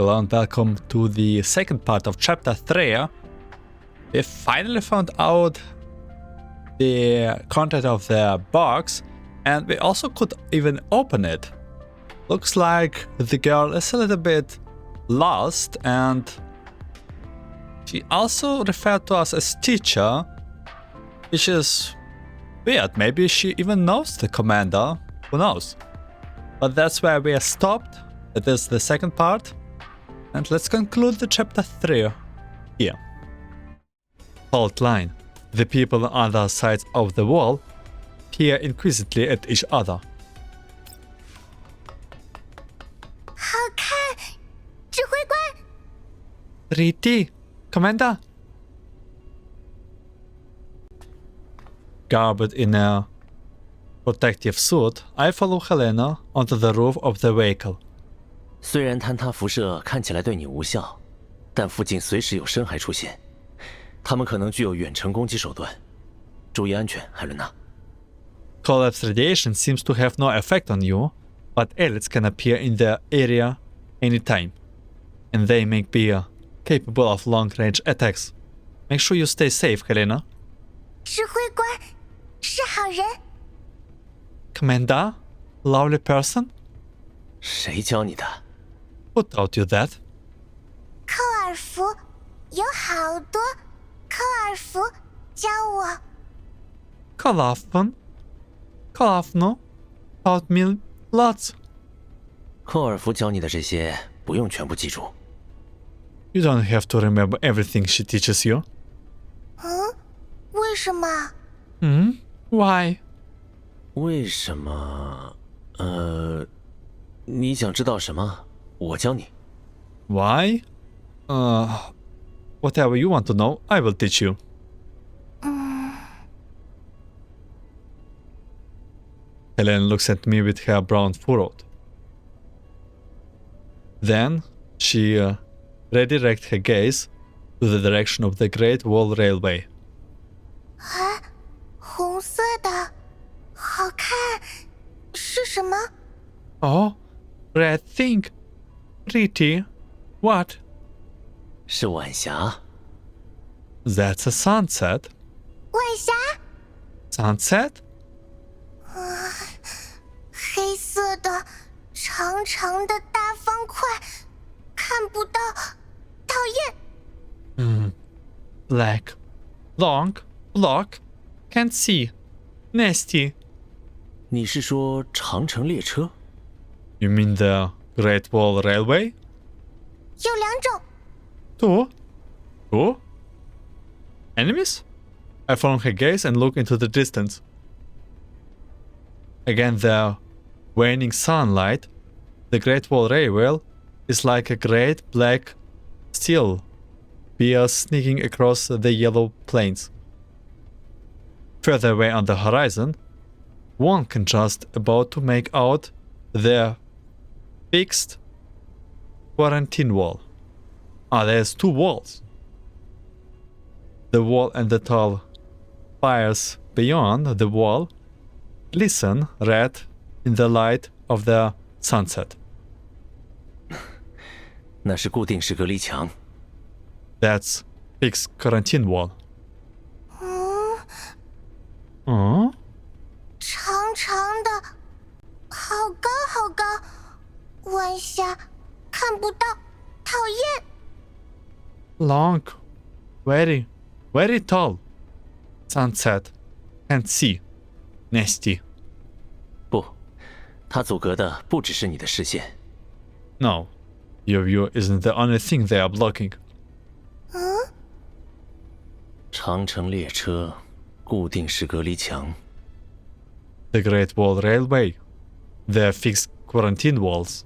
Hello and welcome to the second part of chapter 3. We finally found out the content of the box and we also could even open it. Looks like the girl is a little bit lost and she also referred to us as teacher, which is weird. Maybe she even knows the commander, who knows. But that's where we are stopped. It is the second part. And let's conclude the chapter 3 here. Fault line. The people on other sides of the wall peer inquisitively at each other. 好看，指挥官。 3D, Commander. Garbed in a protective suit, I follow Helena onto the roof of the vehicle. 虽然坍塌辐射看起来对你无效，但附近随时有深海出现，他们可能具有远程攻击手段。注意安全，海伦娜。 Collapse radiation seems to have no effect on you, but elites can appear in the area anytime, and they may be capable of long-range attacks. Make sure you stay safe, Helena. 指挥官是好人。 Commander? Lovely person? 谁教你的？ Who taught you that? 寇尔福有好多，寇尔福教我。 Kalafan? Kalafno? Taught me lots. 寇尔福教你的这些不用全部记住。 You don't have to remember everything she teaches you. 为什么？ Why? 为什么？你想知道什么？我教你。 Why? Whatever you want to know, I will teach you. Helena looks at me with her brown furrowed. Then she redirects her gaze to the direction of the Great Wall Railway. 红色的，好看，是什么？ Oh, red thing. Pretty. What? 是晚霞。 That's a sunset. 晚霞， Sunset? 黑色的，长长的大方块，看不到，讨厌。 Black. Long. Block. Can't see. Nasty. 你是说长城列车？ You mean the Great Wall Railway? 有两种， Two? Two? Enemies? I follow her gaze and look into the distance. Again, the waning sunlight, the Great Wall Railway is like a great black steel spear sneaking across the yellow plains. Further away on the horizon, one can just about to make out the fixed quarantine wall. There's two walls. The wall and the tall spires beyond the wall glisten red in the light of the sunset. 那是固定式隔离墙。 That's fixed quarantine wall. 长长的，好高好高，晚霞看不到，讨厌。 Long, very, very tall. Sunset, can't see. Nasty. 不，它阻隔的不只是你的视线。 No, your view isn't the only thing they are blocking. 长城列车，固定式隔离墙。 The Great Wall Railway, the fixed quarantine walls.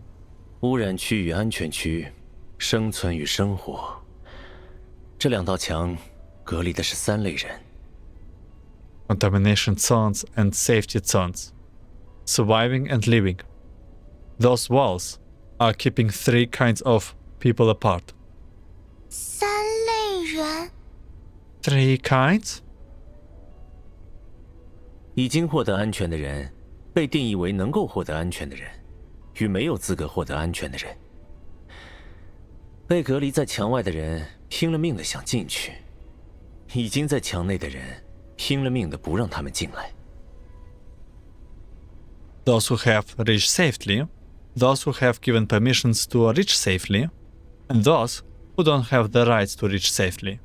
污染区与安全区，生存与生活。这两道墙隔离的是三类人。 Contamination zones and safety zones. Surviving and living. Those walls are keeping three kinds of people apart. 三类人， Three kinds? 已经获得安全的人，被定义为能够获得安全的人，与没有资格获得安全的人。被隔离在墙外的人拼了命的想进去，已经在墙内的人拼了命的不让他们进来。Those who have reached safely, those who have given permissions to reach safely, and those who don't have the rights to reach safely.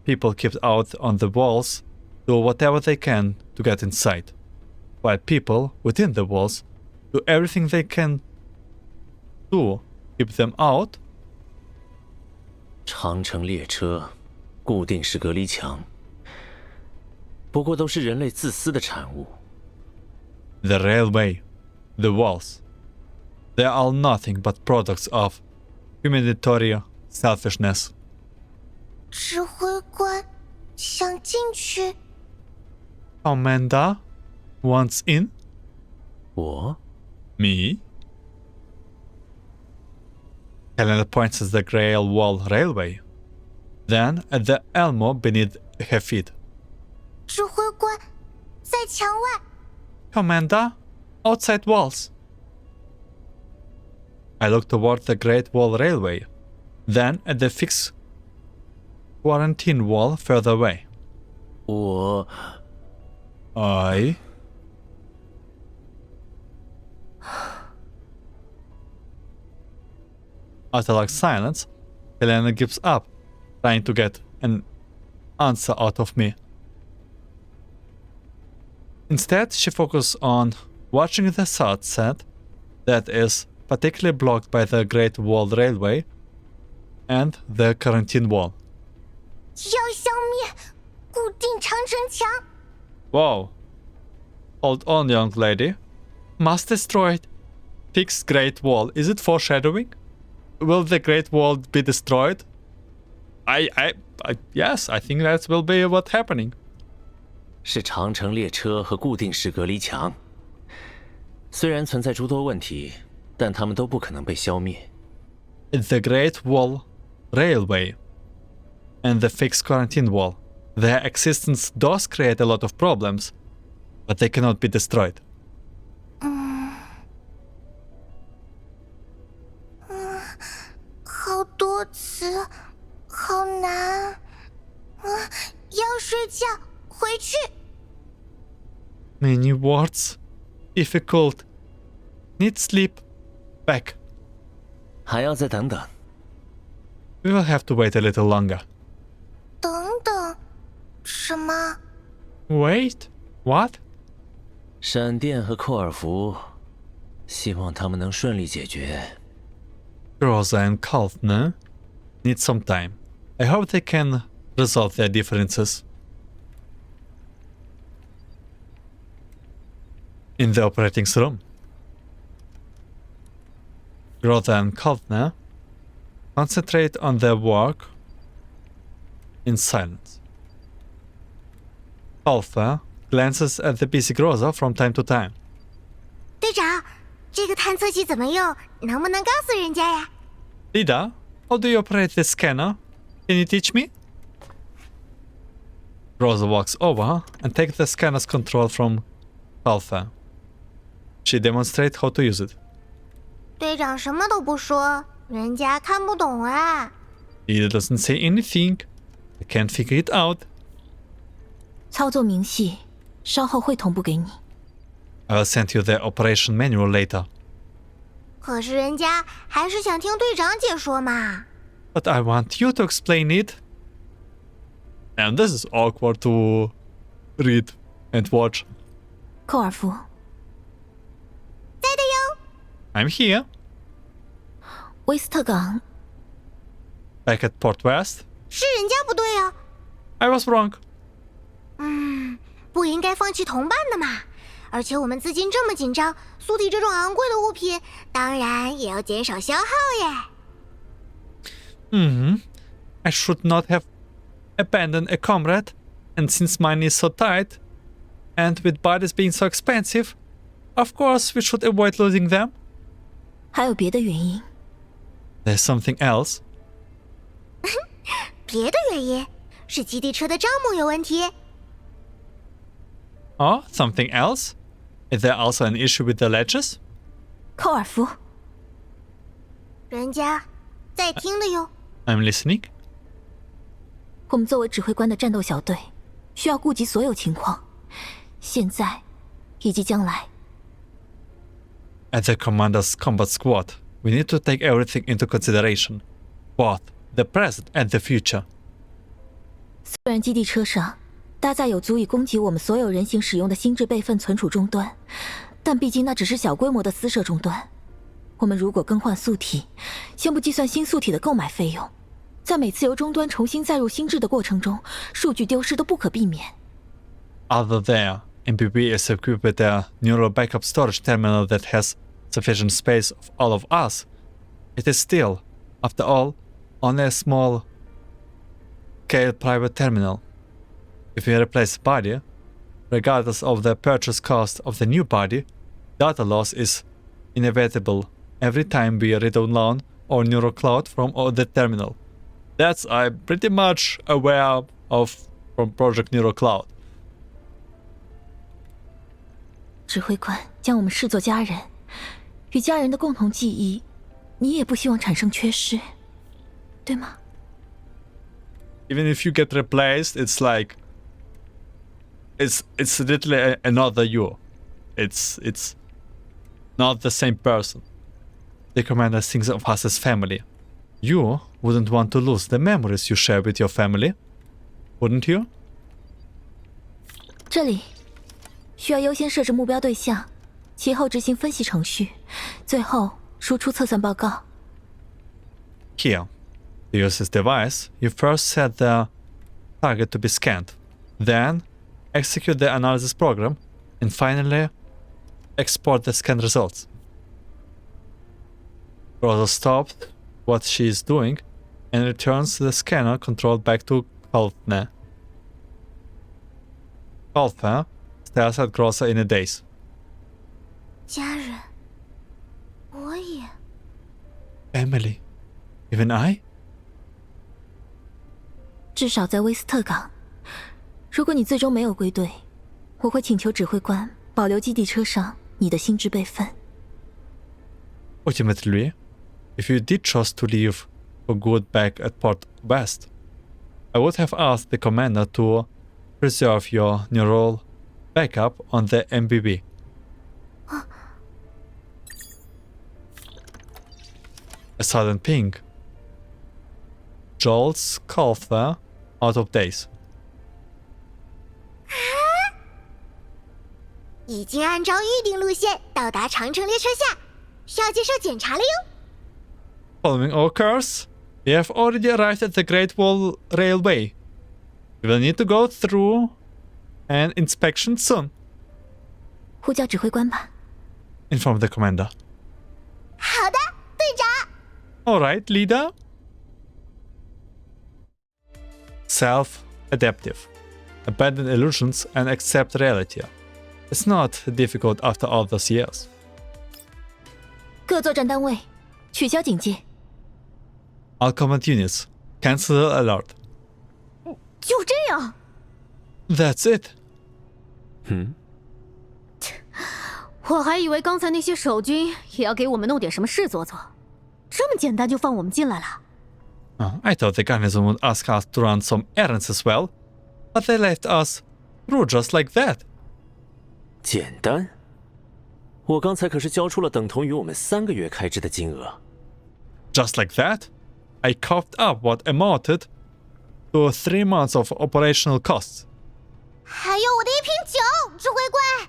People kept out on the walls do whatever they can to get inside, while people within the walls do everything they can to keep them out. 长城列车，固定式隔离墙，不过都是人类自私的产物。The railway, the walls, they are all nothing but products of humanitarian selfishness. 指挥官想进去。Commander wants in? 我 Me? Helena points at the grey wall railway, then at the elmo beneath her feet. 指挥官在墙外。Commander, outside walls. I look toward the Great Wall Railway, then at the fixed quarantine wall further away. 我 I... After a long silence, Helena gives up, trying to get an answer out of me. Instead, she focuses on watching the sunset that is particularly blocked by the Great Wall Railway and the quarantine wall. 要消灭固定长城墙。 Whoa. Hold on, young lady. Must destroyed. Fixed Great Wall. Is it foreshadowing? Will the Great Wall be destroyed? Yes, I think that will be what's happening. 是长城列车和固定式隔离墙，虽然存在诸多问题，但它们都不可能被消灭。 The Great Wall Railway and the fixed quarantine wall. Their existence does create a lot of problems, but they cannot be destroyed. 好多词，好难。要睡觉，回去。 Many words. Difficult. Need sleep. Back. 还要再等等。 We will have to wait a little longer. 等等，什么？ Wait? What? 闪电和寇尔福，希望他们能顺利解决。 Rosa and Kalfner need some time. I hope they can resolve their differences. In the operating room, Rosa and Kalfner concentrate on their work in silence. Kalfner glances at the busy Rosa from time to time. 队长，这个探测器怎么用？能不能告诉人家呀？ Lida, how do you operate the scanner? Can you teach me? Rosa walks over and takes the scanner's control from Alpha. She demonstrates how to use it. 队长什么都不说，人家看不懂啊。 Lida doesn't say anything. I can't figure it out. 操作明细，稍后会同步给你。 I will send you the operation manual later. 可是人家还是想听队长解说嘛。 But I want you to explain it. And this is awkward to read and watch. 寇尔夫，在的哟。 I'm here, 威斯特港 back at Port West. 是人家不对哦。 I was wrong. 不应该放弃同伴的嘛。而且我们资金这么紧张，苏体这种昂贵的物品，当然也要减少消耗耶。I should not have abandoned a comrade, and since money is so tight, and with bodies being so expensive, of course we should avoid losing them. 还有别的原因。 There's something else. 别的原因是基地车的账目有问题。 Oh, something else? Is there also an issue with the ledges? 寇尔夫，人家在听的哟。I'm listening. 我们作为指挥官的战斗小队，需要顾及所有情况，现在以及将来。At the commander's combat squad, we need to take everything into consideration, both the present and the future. 虽然基地车上搭载有足以供给我们所有人形使用的心智备份存储终端，但毕竟那只是小规模的私设终端。我们如果更换素体，先不计算新素体的购买费用，在每次由终端重新载入心智的过程中，数据丢失都不可避免。Although there, MPB is equipped with a neural backup storage terminal that has sufficient space for all of us, it is still, after all, only a small-scale private terminal. If we replace the body, regardless of the purchase cost of the new body, data loss is inevitable every time we redownload our neural cloud from the terminal. That's I'm pretty much aware of from Project Neural Cloud. 指挥官将我们视作家人，与家人的共同记忆，你也不希望产生缺失，对吗？ Even if you get replaced, it's like it's literally another you. It's not the same person. The commander thinks of us as family. You wouldn't want to lose the memories you share with your family, wouldn't you? 这里需要优先设置目标对象，其后执行分析程序，最后输出测算报告。 Here, to use this device, you first set the target to be scanned, then execute the analysis program, and finally export the scan results. Rosa stops what she is doing and returns the scanner control back to Kalfne. Kalfne stares at Grossa in a daze. 家人，我也。 Emily, even I? 至少在威斯特港，如果你最终没有归队，我会请求指挥官保留基地车上你的心智备份。 Ultimately, if you did choose to leave for good back at Port West, I would have asked the commander to preserve your neural backup on the MBB. A sudden ping jolts Kalfa out of daze. 已经按照预定路线到达长城列车下，需要接受检查了哟。 Following our course, we have already arrived at the Great Wall Railway. We will need to go through an inspection soon, 呼叫指挥官吧。 informed the commander. 好的，队长。 All right, leader. Self-adaptive. Abandon illusions and accept reality. It's not difficult after all those years. 各作战单位，取消警戒。 All command units, cancel alert. 就这样？ That's it. 我还以为刚才那些守军也要给我们弄点什么事做做，这么简单就放我们进来了。 I thought the garrison would ask us to run some errands as well, but they left us through just like that. 简单？我刚才可是交出了等同于我们3个月开支的金额。 Just like that, I coughed up what amounted to 3 months of operational costs. 还有我的一瓶酒，指挥官。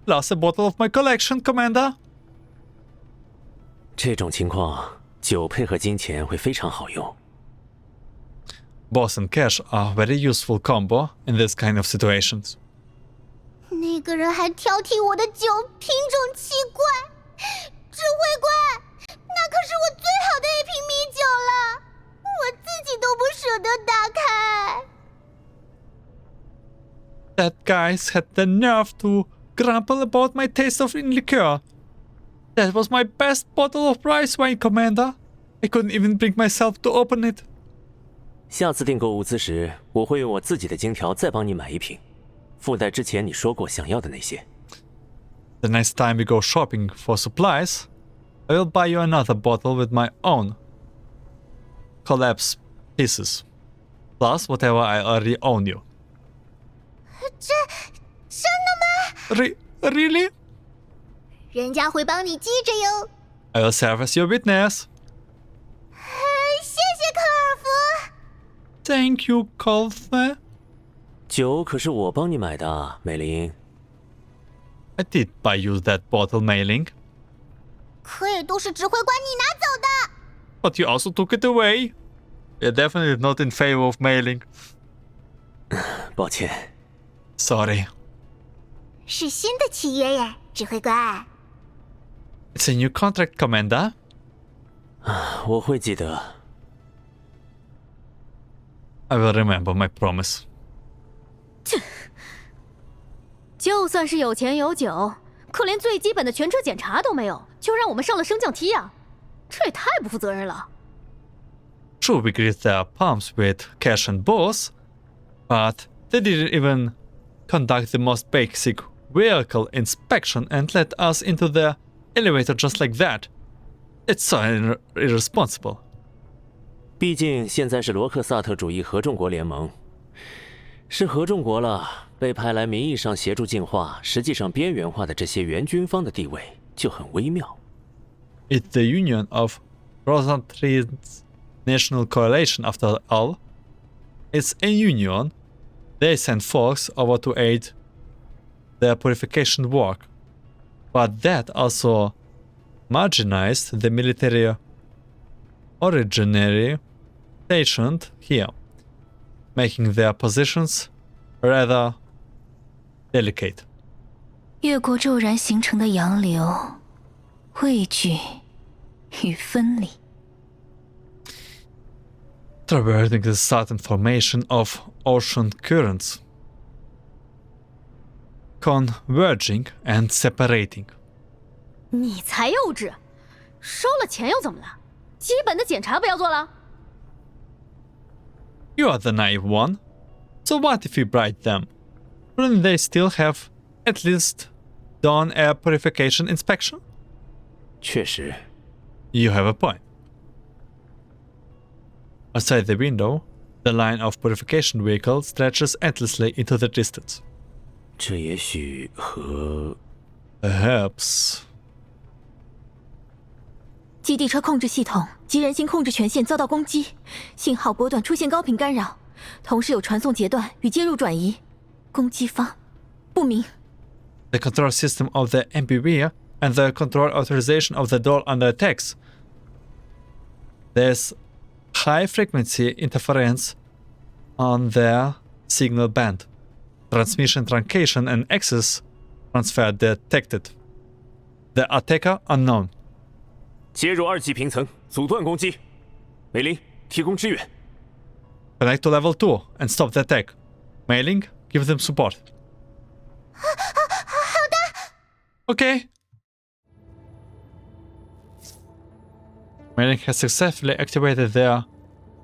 Plus a bottle of my collection, Commander. 这种情况，酒配合金钱会非常好用。 Boss and cash are very useful combo in this kind of situations. 那个人还挑剔我的酒品种奇怪，指挥官，那可是我最好的一瓶米酒了，我自己都不舍得打开。 That guy's had the nerve to grumble about my taste of liquor. That was my best bottle of rice wine, Commander. I couldn't even bring myself to open it. 下次订购物资时，我会用我自己的金条再帮你买一瓶，附带之前你说过想要的那些。 The next time we go shopping for supplies, I will buy you another bottle with my own collapse pieces, plus whatever I already own you. 真的吗？ Really? 人家会帮你记着哟。I will serve as your witness. 谢谢科尔夫。Thank you, Colfer. 酒可是我帮你买的啊，美玲。I did buy you that bottle, Mei-Ling. 可也都是指挥官你拿走的。But you also took it away. You're definitely not in favor of Mei-Ling. 抱歉。Sorry. 是新的契约耶，指挥官。It's a new contract, Commander. 我会记得。I will remember my promise. 就算是有钱有酒，可连最基本的全车检查都没有，就让我们上了升降梯啊！这也太不负责任了。True, we greased their palms with cash and balls, but they didn't even conduct the most basic vehicle inspection and let us into the elevator just like that. It's so irresponsible. 毕竟现在是罗克萨特主义合众国联盟，是合众国了。被派来名义上协助净化，实际上边缘化的这些原军方的地位就很微妙。It's the union of Rosenthal's national coalition after all. It's a union. They send folks over to aid their purification work. But that also marginalized the military originally stationed here, making their positions rather delicate. 越过骤然形成的洋流，汇聚与分离。Traversing the sudden formation of ocean currents, converging and separating. 你才幼稚，收了钱又怎么了？基本的检查不要做了？ You are the naive one. So what if we bribe them? Wouldn't they still have at least done a purification inspection? 确实。 You have a point. Outside the window, the line of purification vehicles stretches endlessly into the distance. 这也许和 Perhaps. 基地车控制系统及人形控制权限遭到攻击，信号波段出现高频干扰，同时有传送截断与接入转移。攻击方不明。The control system of the MPV and the control authorization of the door under attacks. There's high frequency interference on their signal band. Transmission truncation and access transfer detected. The attacker unknown. 接入2级平层，阻断攻击。美玲，提供支援。 Connect to level 2 and stop the attack. Mei-Ling, give them support. 好的。 Okay. Mei-Ling has successfully activated their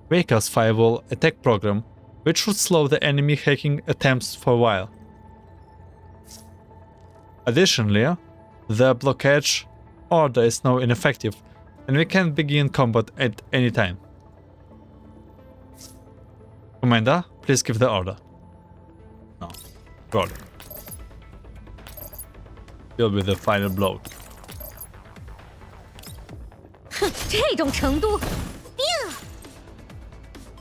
vehicle's firewall attack program, which should slow the enemy hacking attempts for a while. Additionally, the blockage order is now ineffective, and we can begin combat at any time. Commander, please give the order. No. Roll. Deal with the final blow. 哼，这种程度，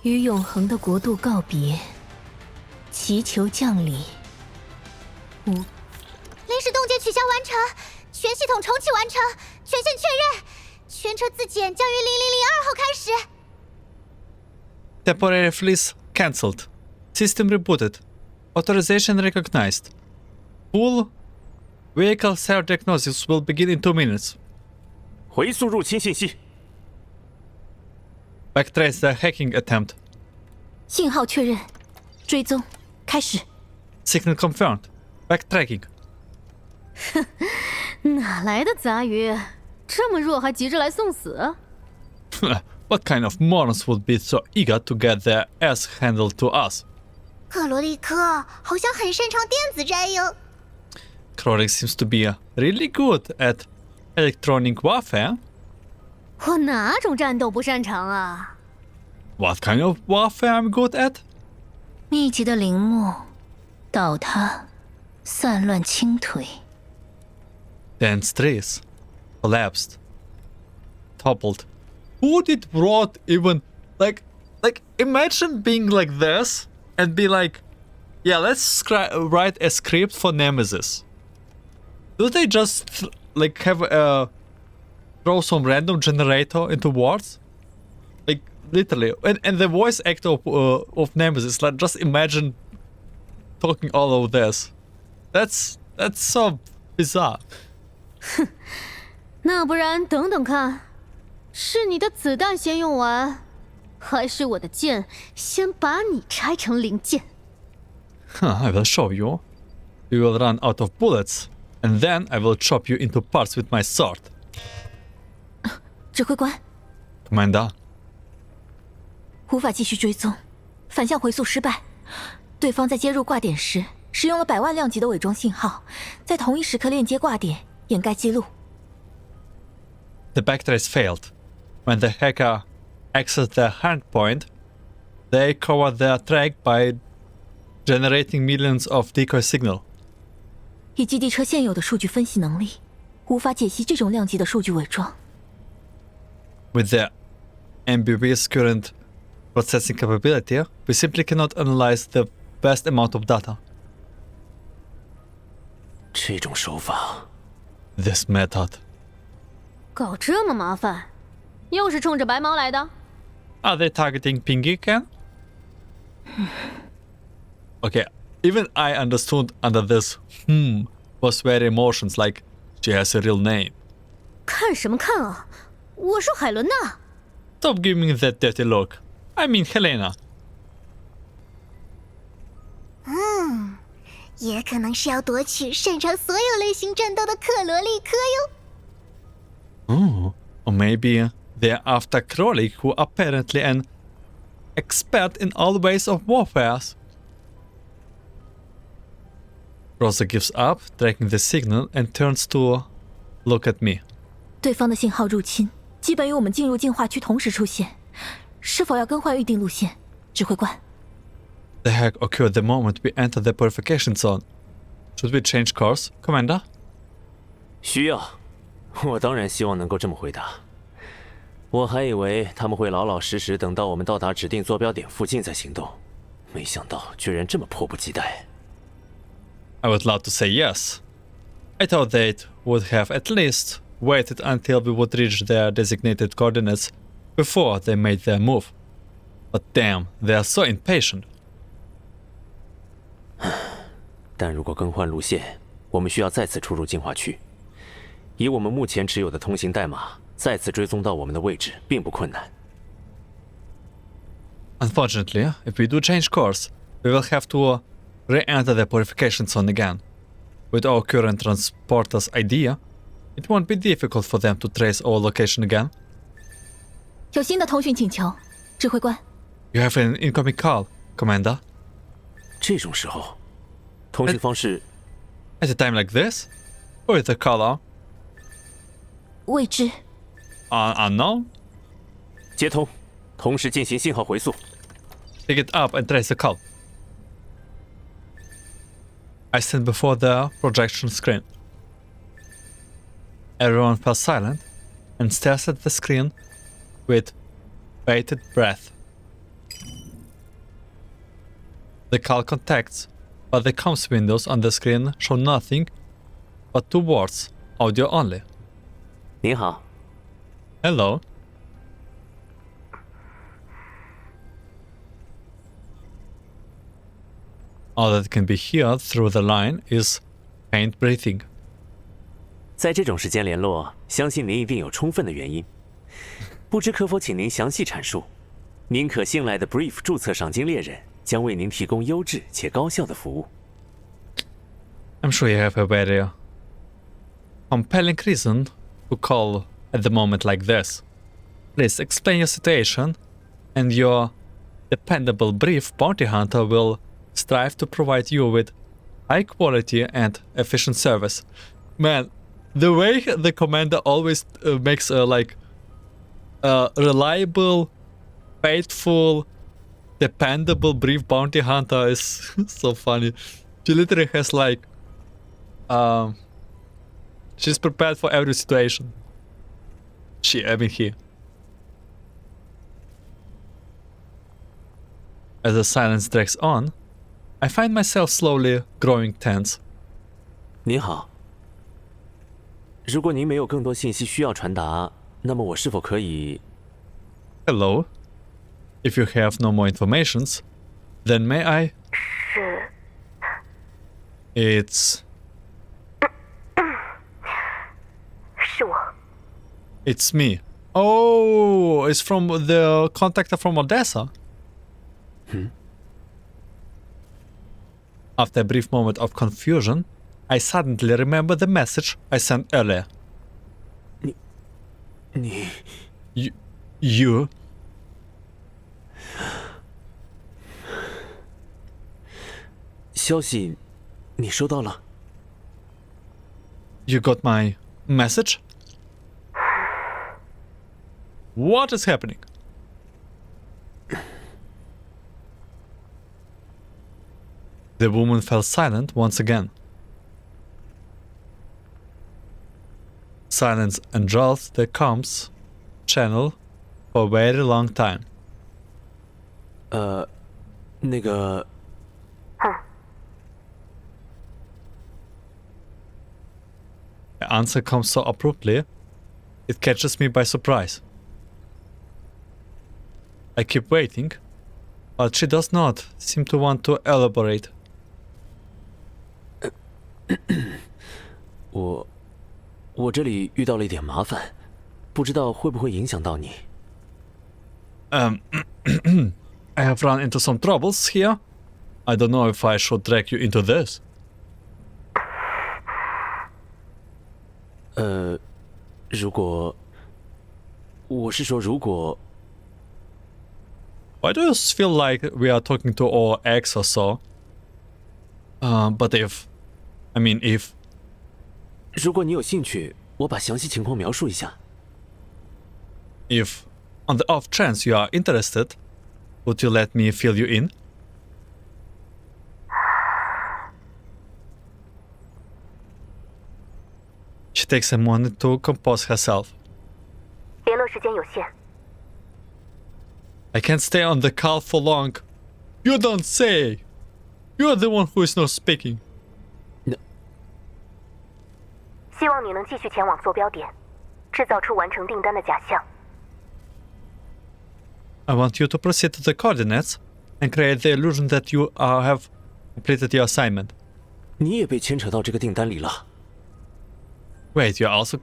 与永恒的国度告别，祈求降临。临时冻结取消完成，全系统重启完成，权限确认，全车自检将于0002号开始。 Temporary freeze cancelled. System rebooted. Authorization recognized. Full vehicle self-diagnosis will begin in 2 minutes. 回溯入侵信息。 Backtrace the hacking attempt. 信号确认，追踪开始。 Signal confirmed. Backtracking. 哪来的杂鱼？这么弱还急着来送死？ What kind of morons would be so eager to get their ass handled to us? 克罗利克好像很擅长电子战哟。 Krorik seems to be really good at electronic warfare. 我哪种战斗不擅长啊？ What kind of warfare I'm good at? 密集的陵墓，倒塌，散乱倾颓。Dense trees collapsed, toppled. Who did brought even like imagine being like this and be like, yeah, let's write a script for Nemesis. Do they just like have throw some random generator into words? Like literally, and the voice actor of Nemesis, like just imagine talking all of this. That's so bizarre. 那不然等等看，是你的子弹先用完，还是我的剑先把你拆成零件？ I will show you. You will run out of bullets, and then I will chop you into parts with my sword. 指挥官， Commander, 无法继续追踪，反向回溯失败。对方在接入挂点时使用了100万量级的伪装信号，在同一时刻链接挂点，掩盖记录。 the backtrace failed. When the hacker accessed the hardpoint, they covered their track by generating millions of decoy signal. 以基地车现有的数据分析能力，无法解析这种量级的数据伪装。 With the MBB's current processing capability, we simply cannot analyze the vast amount of data. 这种手法， This method. 搞这么麻烦，又是冲着白毛来的？ Are they targeting Pingy again? Okay, even I understood under this was very emotions like she has a real name. 看什么看啊！我说海伦娜。 Stop giving me that dirty look. I mean Helena. 也可能是要夺取擅长所有类型战斗的克罗利科哟。 Or maybe they're after Crowley, who apparently an expert in all ways of warfare. Rosa gives up, tracking the signal, and turns to look at me. 对方的信号入侵基本与我们进入进化区同时出现，是否要更换预定路线？指挥官。 The hack occurred the moment we entered the purification zone. Should we change course, Commander? 需要。我当然希望能够这么回答。我还以为他们会老老实实等到我们到达指定坐标点附近再行动，没想到居然这么迫不及待。 I would love to say yes. I thought they would have at least waited until we would reach their designated coordinates before they made their move. But damn, they are so impatient. 但如果更换路线，我们需要再次出入进化区。以我们目前持有的通行代码，再次追踪到我们的位置并不困难。 Unfortunately, if we do change course, we will have to re-enter the purification zone again. With our current transporter's idea, it won't be difficult for them to trace our location again. 有新的通讯请求，指挥官。 You have an incoming call, Commander. 这种时候，通讯方式 At a time like this? Who is the caller? 未知。 Unknown? 接通，同时进行信号回溯。 Pick it up and trace the call. I stand before the projection screen. Everyone fell silent and stares at the screen with bated breath. The call contacts, but the comms windows on the screen show nothing but 2 words, audio only. 您好， Hello. All that can be heard through the line is faint breathing. 在这种时间联络，相信您一定有充分的原因。不知可否请您详细阐述？您可信赖的 Brief 注册赏金猎人将为您提供优质且高效的服务。 I'm sure you have a very compelling reason to call at the moment like this. Please explain your situation, and your dependable brief bounty hunter will strive to provide you with high quality and efficient service. Man, the way the commander always makes a reliable faithful, dependable brief bounty hunter is so funny. She literally has like she's prepared for every situation. He. As the silence drags on, I find myself slowly growing tense. 您好，如果您没有更多信息需要传达，那么我是否可以 Hello. If you have no more informations, then may I? 是 It's 是我。 It's me. Oh, it's from the contactor from Odessa. After a brief moment of confusion, I suddenly remember the message I sent earlier. 你 You? 消息你收到了？ You got my message? What is happening? The woman fell silent once again. Silence engulfed the comms channel for a very long time. 那个 The answer comes so abruptly, it catches me by surprise. I keep waiting, but she does not seem to want to elaborate. 我这里遇到了一点麻烦，不知道会不会影响到你。I have run into some troubles here. I don't know if I should drag you into this. 如果我是说，如果 Why do you feel like we are talking to our ex or so? But if... if... 如果你有兴趣，我把详细情况描述一下。If, on the off chance you are interested, would you let me fill you in? She takes a moment to compose herself. 联络时间有限， I can't stay on the call for long. You don't say! You're the one who is not speaking. 希望你能继续前往坐标点，制造出完成订单的假象。 I want you to proceed to the coordinates and create the illusion that you have completed your assignment. 你也被牵扯到这个订单里了。 Wait, you're also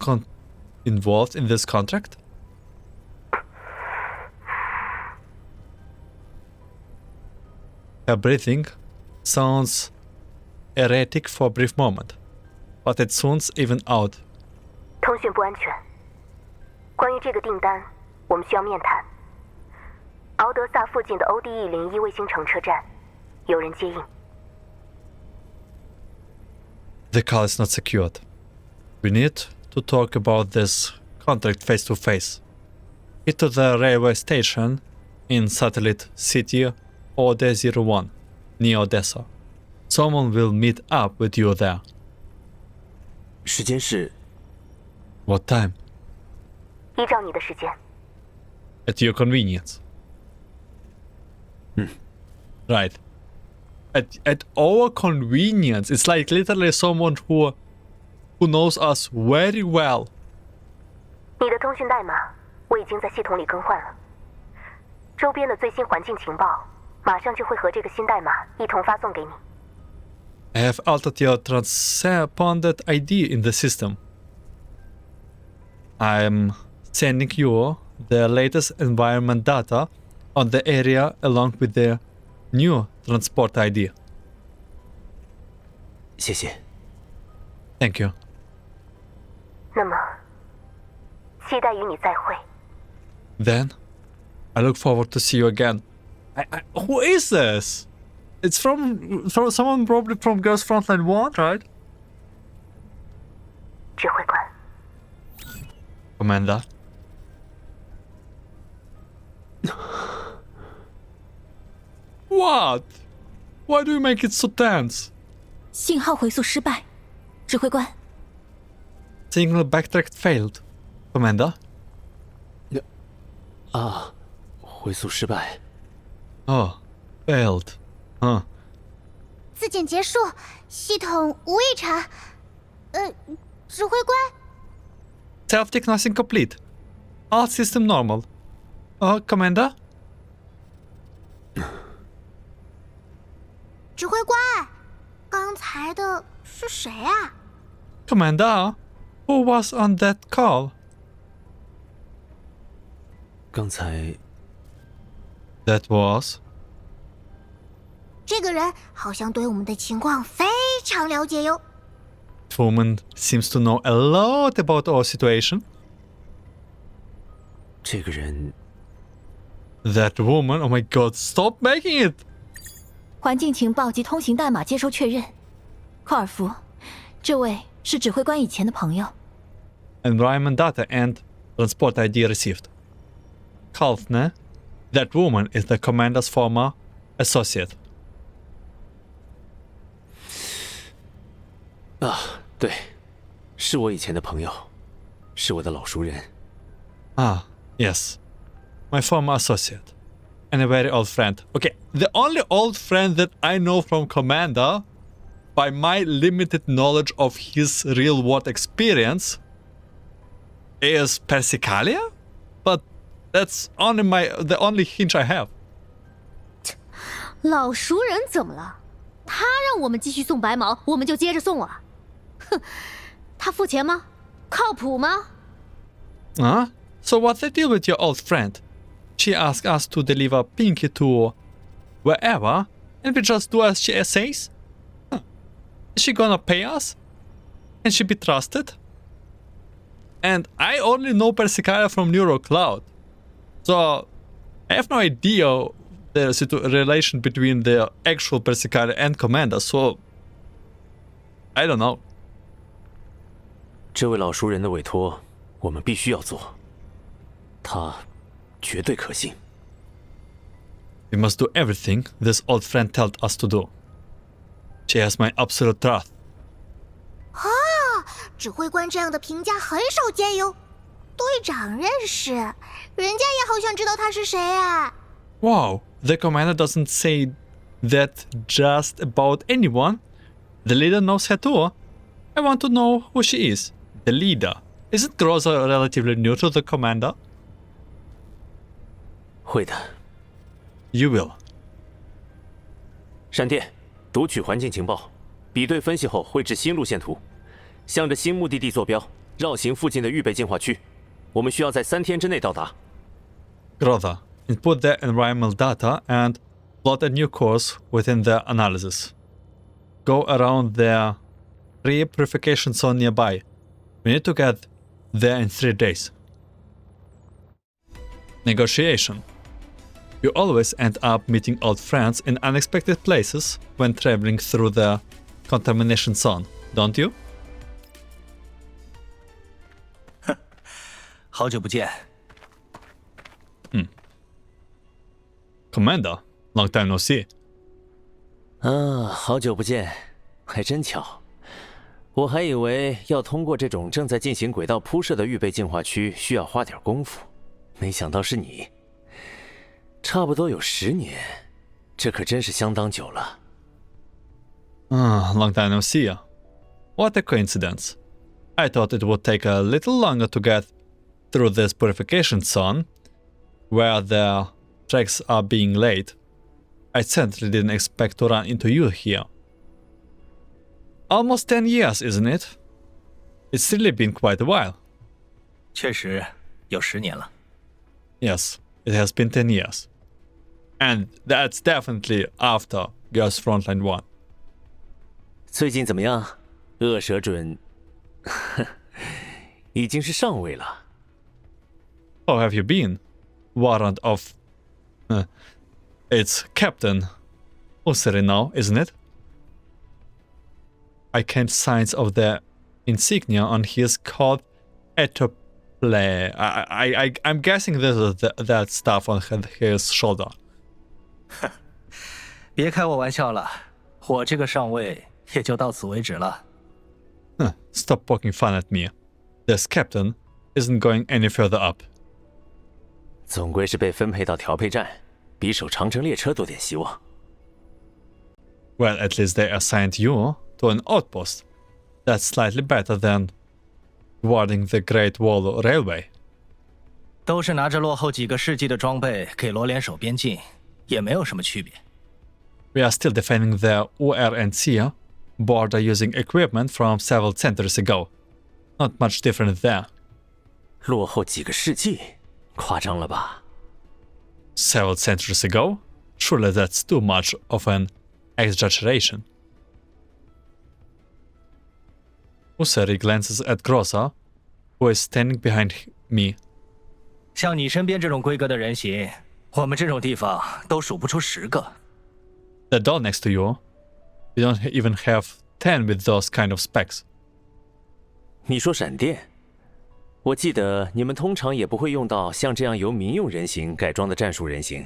involved in this contract? Her breathing sounds erratic for a brief moment, but it soon evens out. 通讯不安全。关于这个订单，我们需要面谈。敖德萨附近的 ODE-01卫星城车站，有人接应。 The call is not secured. We need to talk about this contract face to face. Get to the railway station in Satellite City OD-01, near Odessa. Someone will meet up with you there. 时间是 What time? 依照你的时间。 At your convenience. Right. At our convenience. It's like literally someone who knows us very well. 你的通讯代码我已经在系统里更换了，周边的最新环境情报马上就会和这个新代码一同发送给你。 I have altered your transponded ID in the system. I'm sending you the latest environment data on the area along with the new transport ID. 谢谢。 Thank you. 那么，期待与你再会。 Then, I look forward to see you again. Who is this? It's from someone probably from Girls Frontline 1, right? 指挥官， Commander. What? Why do you make it so tense? 信号回溯失败，指挥官。Signal backtrack failed. Commander? 啊，回溯失败。Oh, failed. Huh. 自检结束，系统无异常。指挥官， Self-diagnosing complete. All system normal. Commander? 指挥官，刚才的是谁啊？ Commander? Who was on that call? 刚才 That was... 这个人好像对我们的情况非常了解哟。 Woman seems to know a lot about our situation. 这个人 That woman, oh my god, stop making it! 环境情报及通行代码接收确认。科尔夫，这位是指挥官以前的朋友。 Environment data and transport ID received. Kalfne, that woman is the commander's former associate. 啊，对，是我以前的朋友，是我的老熟人。 Ah, yes. My former associate. And a very old friend. Okay, the only old friend that I know from Commander, by my limited knowledge of his real-world experience, is Persicalia? But that's the only hint I have. 老熟人怎么了？他让我们继续送白毛，我们就接着送啊！哼，他付钱吗？靠谱吗？ Huh? So what's the deal with your old friend? She asked us to deliver Pinky to wherever, and we just do as she says? Huh. Is she gonna pay us? Can she be trusted? And I only know Persicaria from NeuroCloud, so I have no idea the relation between the actual Persicaria and Commander, so I don't know. 这位老熟人的委托，我们必须要做。他绝对可信。We must do everything this old friend told us to do. She has my absolute trust. 指挥官这样的评价很少见哟。队长认识，人家也好想知道他是谁啊。 Wow, the commander doesn't say that just about anyone. The leader knows her too. I want to know who she is. The leader. Isn't Groza relatively new to the commander? 会的。 You will. 闪电，读取环境情报，比对分析后绘制新路线图，向着新目的地坐标，绕行附近的预备净化区。我们需要在3天之内到达。 Groza, input the environmental data and plot a new course within the analysis. Go around the pre-purification zone nearby. We need to get there in 3 days. Negotiation. You always end up meeting old friends in unexpected places when traveling through the contamination zone, don't you? 好久不见。Commander, long time no see. 啊，好久不见，还真巧。我还以为要通过这种正在进行轨道铺设的预备净化区需要花点功夫，没想到是你。差不多有10年，这可真是相当久了。Long time no see. What a coincidence. I thought it would take a little longer to get through this purification zone, where the tracks are being laid. I certainly didn't expect to run into you here. Almost 10 years, isn't it? It's really been quite a while. 确实有10年了。 Yes, it has been 10 years. And that's definitely after Girls Frontline 1. 最近怎么样？恶蛇准已经是上尉了。 How have you been? Warrant of... it's Captain Ussery now, isn't it? I can't signs of the insignia on his called Etoplay. I'm guessing this is that stuff on his shoulder. 别开我玩笑了，我这个上位也就到此为止了。Stop poking fun at me. This captain isn't going any further up. 总归是被分配到调配站，比守长城列车多点希望。Well, at least they assigned you to an outpost. That's slightly better than guarding the Great Wall Railway. 都是拿着落后几个世纪的装备给罗联守边境，也没有什么区别。We are still defending the Errands border using equipment from several centuries ago. Not much different there. 落后几个世纪，夸张了吧？ Several centuries ago? Surely that's too much of an exaggeration. Ussery glances at Grossa, who is standing behind me. 像你身边这种规格的人形，我们这种地方都数不出10个。The doll next to you, we don't even have 10 with those kind of specs. 你说闪电？我记得你们通常也不会用到像这样由民用人形改装的战术人形。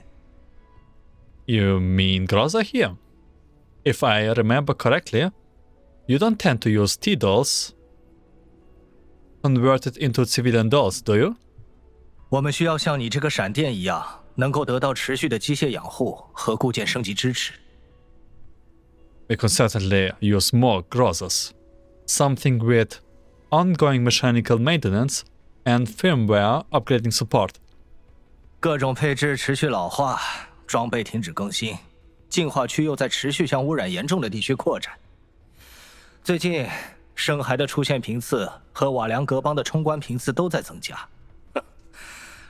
You mean Grossa here? If I remember correctly, you don't tend to use T-dolls converted into civilian dolls, do you? 我们需要像你这个闪电一样，能够得到持续的机械养护和固件升级支持。We can certainly use more Grossas. Something with ongoing mechanical maintenance and firmware upgrading support. 各种配置持续老化，装备停止更新，净化区又在持续向污染严重的地区扩展。最近，生骸的出现频次和瓦良格邦的冲关频次都在增加。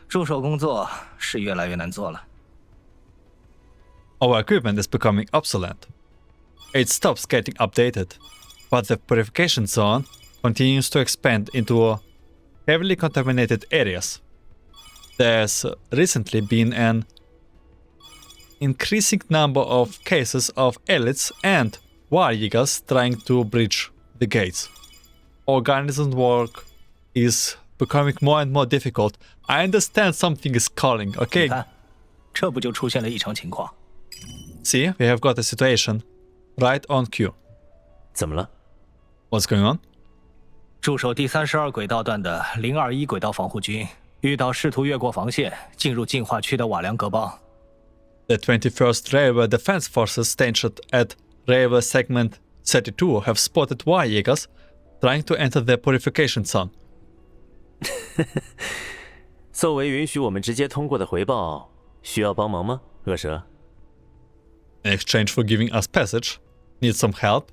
助手工作是越来越难做了。Our equipment is becoming obsolete. It stops getting updated, but the purification zone continues to expand into heavily contaminated areas. There's recently been an increasing number of cases of elites and warriors trying to breach the gates. Organism work is becoming more and more difficult. I understand something is calling, okay? 你看，这不就出现了异常情况。See, we have got a situation right on cue. 怎么了？ What's going on? 驻守第32轨道段的021轨道防护军遇到试图越过防线进入净化区的瓦良格邦。The 21st Railway Defense Forces stationed at Railway Segment 32 have spotted warriors trying to enter the purification zone. 作为允许我们直接通过的回报，需要帮忙吗，恶蛇？ In exchange for giving us passage, need some help?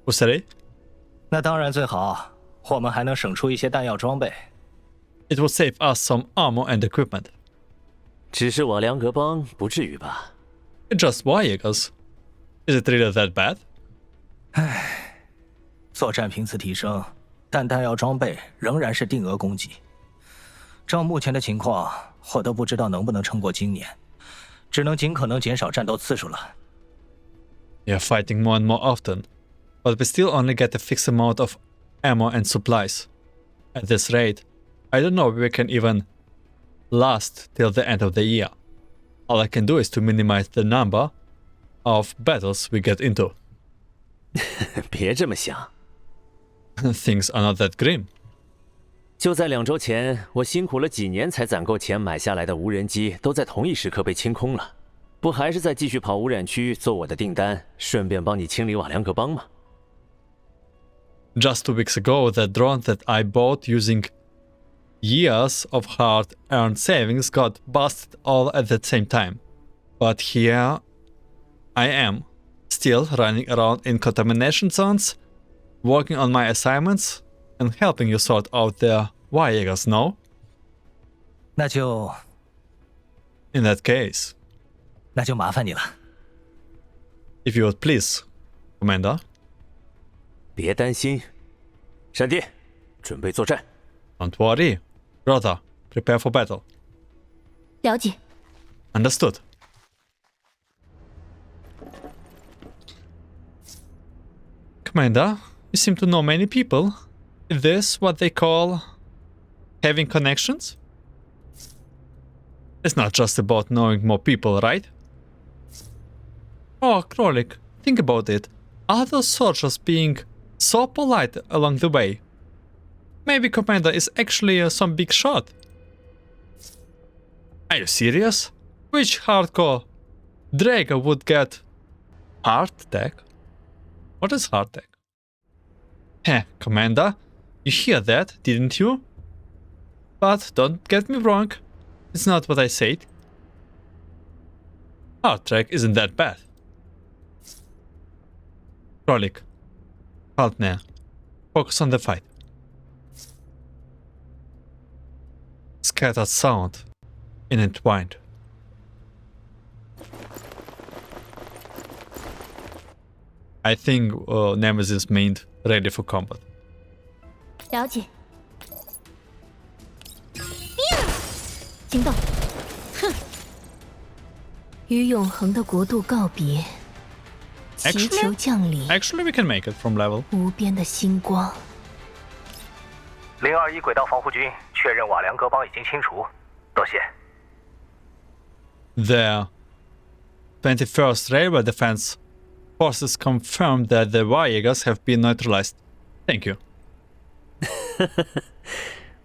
Ussery? 那当然最好，我们还能省出一些弹药装备。It will save us some armor and equipment. 只是瓦良格邦不至于吧？ It's just warriors. Is it really that bad? 作战频次提升，但弹药装备仍然是定额供给。照目前的情况，我都不知道能不能撑过今年，只能尽可能减少战斗次数了。We are fighting more and more often, but we still only get a fixed amount of ammo and supplies. At this rate, I don't know if we can even last till the end of the year. All I can do is to minimize the number of battles we get into. 别这么想。 Things are not that grim. 就在2周前，我辛苦了几年才攒够钱买下来的无人机，都在同一时刻被清空了。不还是在继续跑污染区做我的订单，顺便帮你清理瓦良格邦吗？ Just 2 weeks ago, the drone that I bought using years of hard-earned savings got busted all at the same time. But here I am, still running around in contamination zones, working on my assignments, and helping you sort out the warriors, no? 那就 In that case, 麻烦你了。 if you would please, Commander. 别担心，闪电，准备作战。 Don't worry. Brother, prepare for battle. 了解。 Understood. Commander, you seem to know many people. Is this what they call having connections? It's not just about knowing more people, right? Oh, Krolik, think about it. Are those soldiers being so polite along the way? Maybe Commander is actually some big shot. Are you serious? Which hardcore Drago would get heart attack? What is heart attack? Heh, Commander, you hear that, didn't you? But don't get me wrong, it's not what I said. Heart attack isn't that bad. Krolik, partner, focus on the fight. Scattered sound, intertwined. I think Nemesis meant ready for combat. 了解。行动。哼。与永恒的国度告别，祈求降临 Actually, we can make it from level. 无边的星光。021轨道防护军确认瓦良格邦已经清除，多谢。The 21st Railway Defense Forces confirmed that the Warriors have been neutralized. Thank you.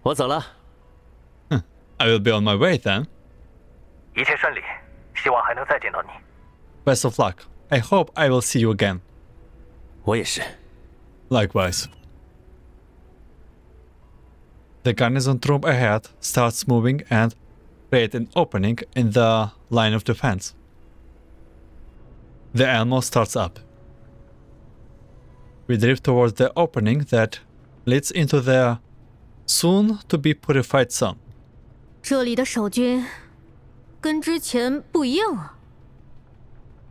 我走了。I will be on my way then. 一切顺利，希望还能再见到你。Best of luck. I hope I will see you again. 我也是。Likewise. The garrison troop ahead starts moving and create an opening in the line of defense. The Elmo starts up. We drift towards the opening that leads into the soon-to-be purified sun. 这里的守军跟之前不一样啊。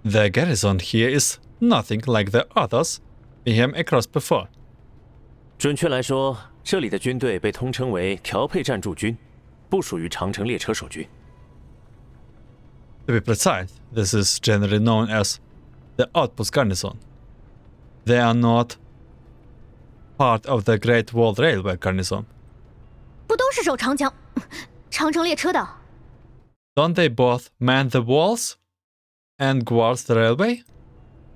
The garrison here is nothing like the others we have across before. 准确来说，这里的军队被通称为调配站驻军，不属于长城列车守军。To be precise, this is generally known as the outpost garrison. They are not part of the Great Wall Railway garrison. 不都是守长城列车的？ Don't they both man the walls and guard the railway?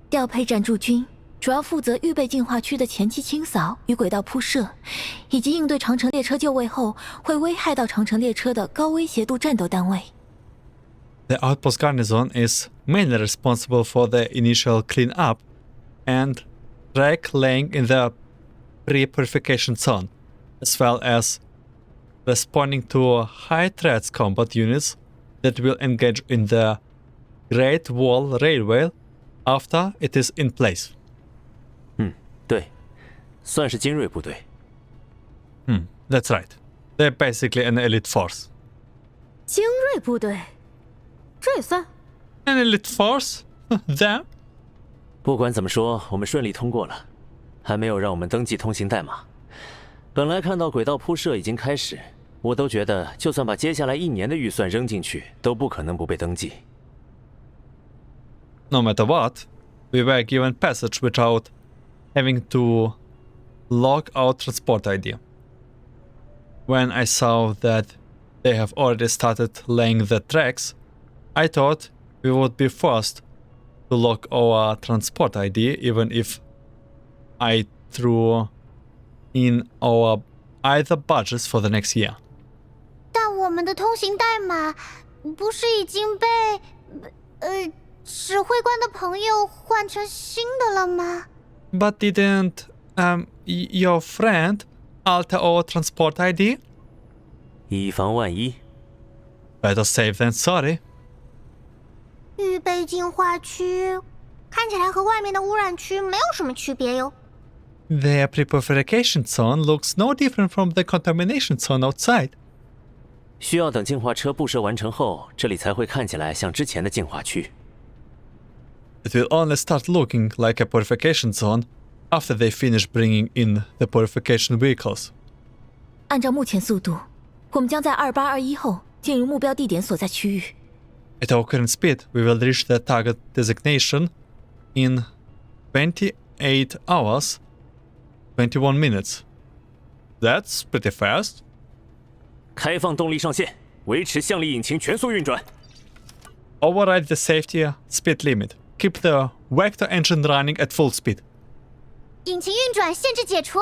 调配站驻军主要负责预备进化区的前期清扫与轨道铺设，以及应对长城列车就位后会危害到长城列车的高威胁度战斗单位。The outpost garrison is mainly responsible for the initial cleanup and track laying in the pre-purification zone, as well as responding to high threats combat units that will engage in the Great Wall Railway after it is in place. 对，算是精锐部队。That's right. They're basically an elite force. 精锐部队，这也算？ An elite force? Them? 不管怎么说，我们顺利通过了，还没有让我们登记通行代码。本来看到轨道铺设已经开始，我都觉得就算把接下来1年的预算扔进去，都不可能不被登记。No matter what, we were given passage without having to log our transport ID. When I saw that they have already started laying the tracks, I thought we would be forced to log our transport ID even if I threw in our either budgets for the next year. 但我们的通行代码不是已经被指挥官的朋友换成新的了吗？ But didn't your friend alter our transport ID? 以防万一。 Better safe than sorry. 预备净化区看起来和外面的污染区没有什么区别哟。 Their pre-purification zone looks no different from the contamination zone outside. 需要等净化车布设完成后，这里才会看起来像之前的净化区。 It will only start looking like a purification zone after they finish bringing in the purification vehicles. 按照目前速度，我们将在2821后进入目标地点所在区域。 At our current speed, we will reach the target designation in 28 hours, 21 minutes. That's pretty fast. 开放动力上限，维持向力引擎全速运转。 Override the safety speed limit. Keep keep the vector engine running at full speed. 引擎运转限制解除，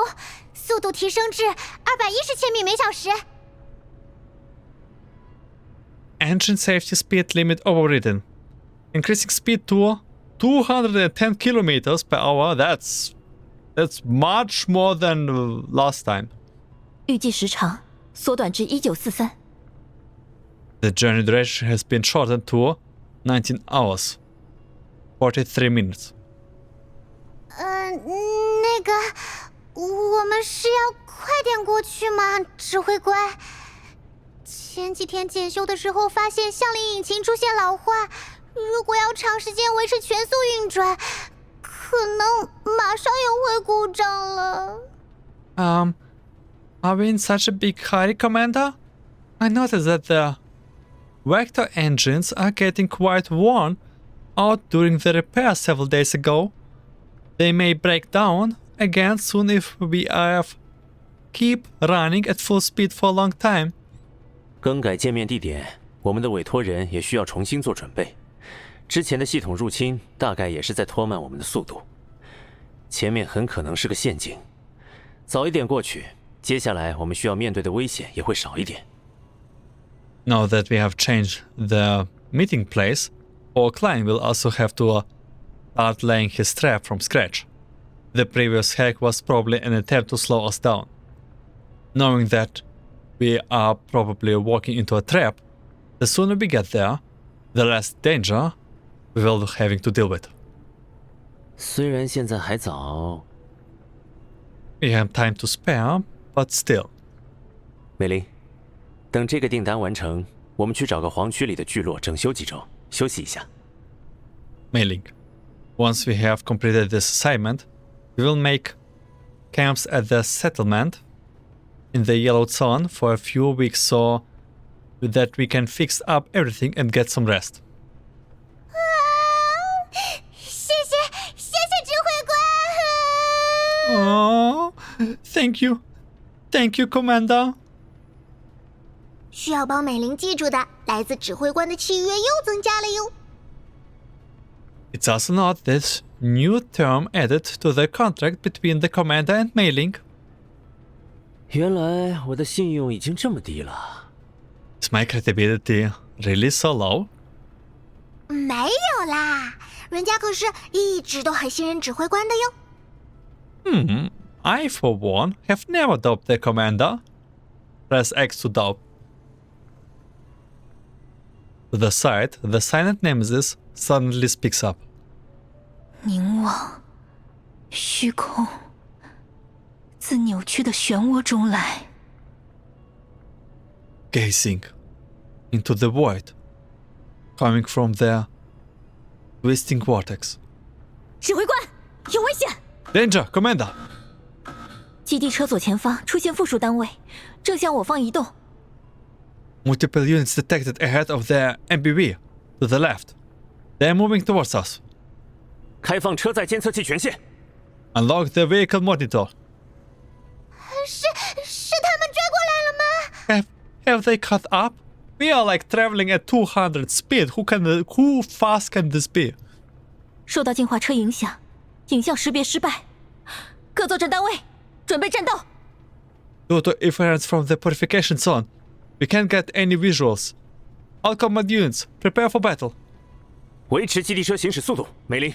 速度提升至210千米每小时。Engine safety speed limit overridden. Increasing speed to 210 kilometers per hour. That's much more than last time. 预计时长缩短至1943。The journey duration has been shortened to 19 hours, 43 minutes. 那个，我们是要快点过去吗，指挥官？前几天检修的时候发现相邻引擎出现老化，如果要长时间维持全速运转，可能马上又会故障了。Are we in such a big hurry, Commander? I noticed that the vector engines are getting quite worn out during the repair several days ago. They may break down again soon if we keep running at full speed for a long time. 更改界面地点，我们的委托人也需要重新做准备。之前的系统入侵大概也是在拖慢我们的速度。前面很可能是个陷阱，早一点过去，接下来我们需要面对的危险也会少一点。Now that we have changed the meeting place, our client will also have to start laying his trap from scratch. The previous hack was probably an attempt to slow us down. Knowing that we are probably walking into a trap, the sooner we get there, the less danger we will be having to deal with. 虽然现在还早， We have time to spare, but still. 美玲，等这个订单完成，我们去找个黄区里的聚落整修几周，休息一下。Mailing. Once we have completed this assignment, we will make camps at the settlement in the Yellow Zone for a few weeks so that we can fix up everything and get some rest. 谢谢指挥官。Oh, thank you. Thank you, Commander. 需要帮美玲记住的，来自指挥官的契约又增加了哟。It's also not this new term added to the contract between the Commander and Mailing. 原来我的信用已经这么低了。Is my credibility really so low? 没有啦，人家可是一直都很信任指挥官的哟。I, for one, have never doubted the Commander. Press X to doubt. To the side, the silent nemesis suddenly speaks up. 凝望，虚空，自扭曲的漩涡中来。Gazing into the void, coming from the twisting vortex. 指挥官，有危险！ Danger, Commander! 基地车左前方出现附属单位，正向我方移动。Multiple units detected ahead of the MBV, to the left. They are moving towards us. 开放车载监测器权限。Unlock the vehicle monitor. 是他们追过来了吗？ Have they caught up? We are like traveling at 200 speed. Who fast can this be? 受到进化车影响，影像识别失败。各作战单位，准备战斗。 Due to interference from the purification zone, we can't get any visuals. All combat units, prepare for battle. 维持基地车行驶速度，美玲。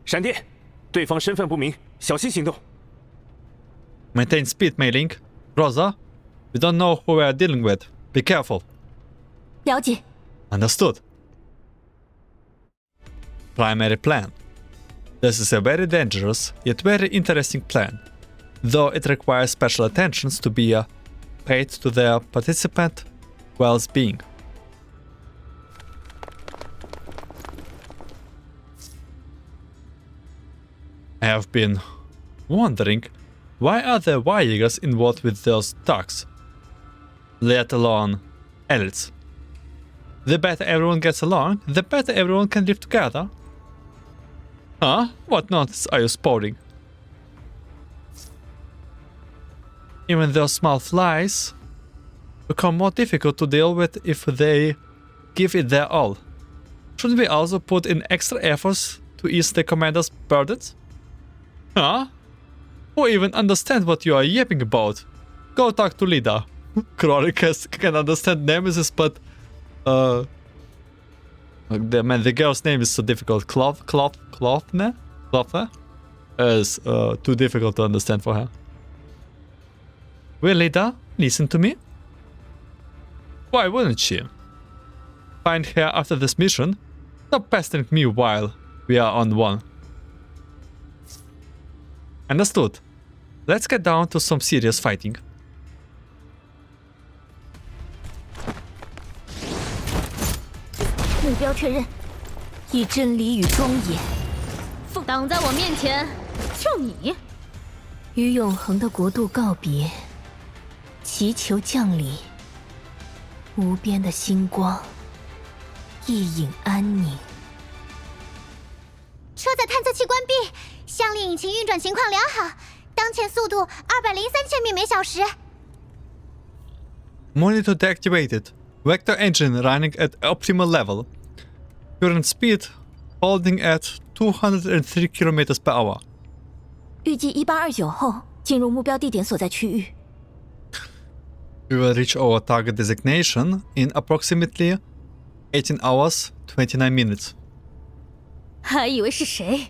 闪电，对方身份不明，小心行动。Maintain speed, Mailing. Rosa, we don't know who we are dealing with. Be careful. 了解。 Understood. Primary plan. This is a very dangerous, yet very interesting plan, though it requires special attentions to be paid to the participant well-being. I have been wondering, why are the Vaegas involved with those talks? Let alone else. The better everyone gets along, the better everyone can live together. Huh? What nonsense are you spouting? Even those small flies become more difficult to deal with if they give it their all. Shouldn't we also put in extra efforts to ease the commander's burdens? Huh? Who even understand what you are yapping about? Go talk to leader. Chronicus can understand Nemesis, but the girl's name is so difficult. Clothner is too difficult to understand for her. Will leader listen to me? Why wouldn't she? Find her after this mission. Stop pestering me while we are on one. Understood. Let's get down to some serious fighting. 目标确认，以真理与庄严，挡在我面前，就你，与永恒的国度告别，祈求降临无边的星光，一影安宁。车载探测器关闭，相邻引擎运转情况良好，当前速度203千米每小时。Monitor deactivated. Vector engine running at optimal level. Current speed holding at 203 km per hour. 预计1829后进入目标地点所在区域。We will reach our target designation in approximately 18 hours 29 minutes. 还以为是谁，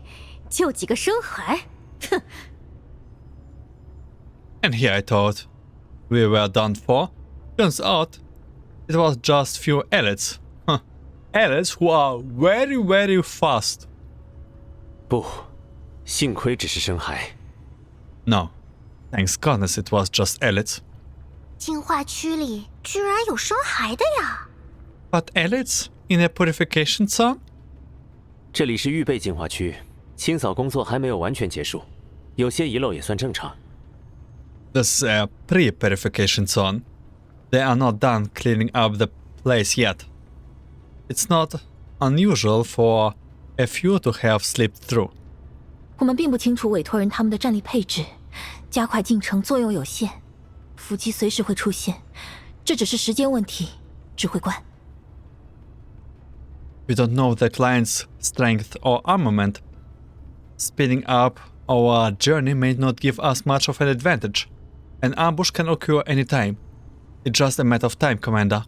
就几个生孩，哼！ And here I thought we were done for. Turns out it was just few elites. Huh. Elites who are very, very fast. 不，幸亏只是生孩。No, thanks goodness it was just elites. 进化区里居然有生孩的呀！ But elites in a purification zone? 这里是预备净化区，清扫工作还没有完全结束，有些遗漏也算正常。This is a pre-purification zone. They are not done cleaning up the place yet. It's not unusual for a few to have slipped through. 我们并不清楚委托人他们的战力配置，加快进程作用有限，伏击随时会出现，这只是时间问题，指挥官。We don't know the client's strength or armament. Speeding up our journey may not give us much of an advantage. An ambush can occur anytime. It's just a matter of time, Commander.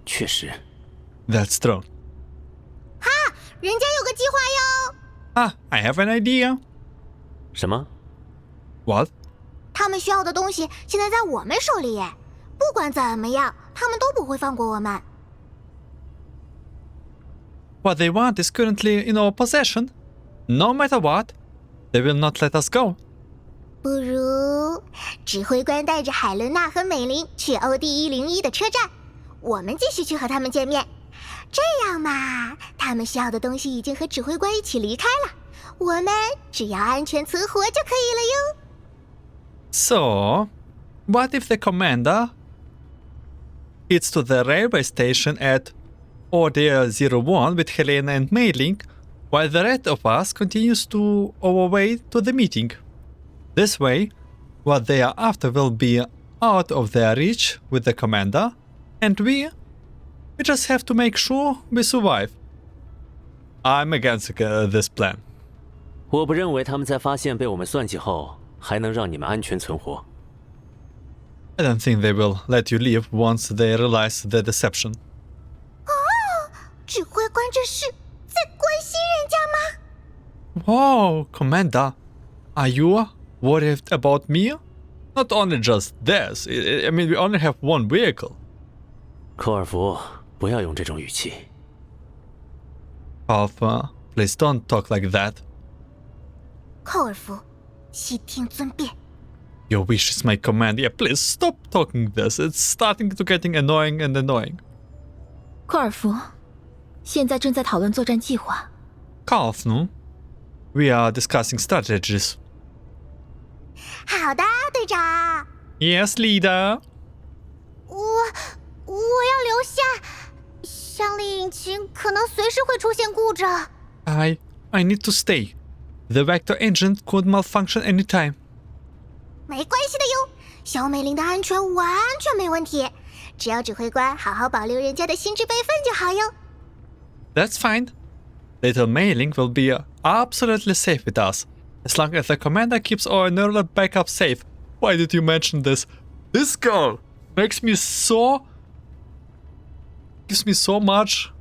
确实。That's true. 哈，人家有个计划哟！ Ah, I have an idea. 什么？ What? 他们需要的东西现在在我们手里耶，不管怎么样，他们都不会放过我们。 What they want is currently in our possession. No matter what, they will not let us go. 不如指挥官带着海伦娜和美玲去欧第101的车站，我们继续去和他们见面。这样嘛，他们需要的东西已经和指挥官一起离开了，我们只要安全存活就可以了哟。 So, what if the commander heads to the railway station at Order 01 with Helena and Mei-Ling, while the rest of us continues to our way to the meeting? This way, what they are after will be out of their reach with the commander, and we just have to make sure we survive. I'm against this plan. 我不认为他们在发现被我们算计后，还能让你们安全存活。I don't think they will let you leave once they realize the deception. 指挥官这是在关心人家吗？ Whoa, Commander, are you worried about me? Not only just this, I mean we only have one vehicle. 科尔福，不要用这种语气。Alpha, please don't talk like that. 寇尔福，悉听尊便。 Your wish is my command. Yeah, please stop talking this. It's starting to getting annoying and annoying. 科尔福，现在正在讨论作战计划。 Kaufman, we are discussing strategies. 好的，队长。 Yes, leader. 我要留下，相邻引擎可能随时会出现故障。I need to stay. The vector engine could malfunction anytime. 没关系的哟，小美玲的安全完全没问题，只要指挥官好好保留人家的心智备份就好哟。 That's fine. Little Mei-Ling will be absolutely safe with us, as long as the commander keeps our neural backup safe. Why did you mention this? This girl makes me so... gives me so much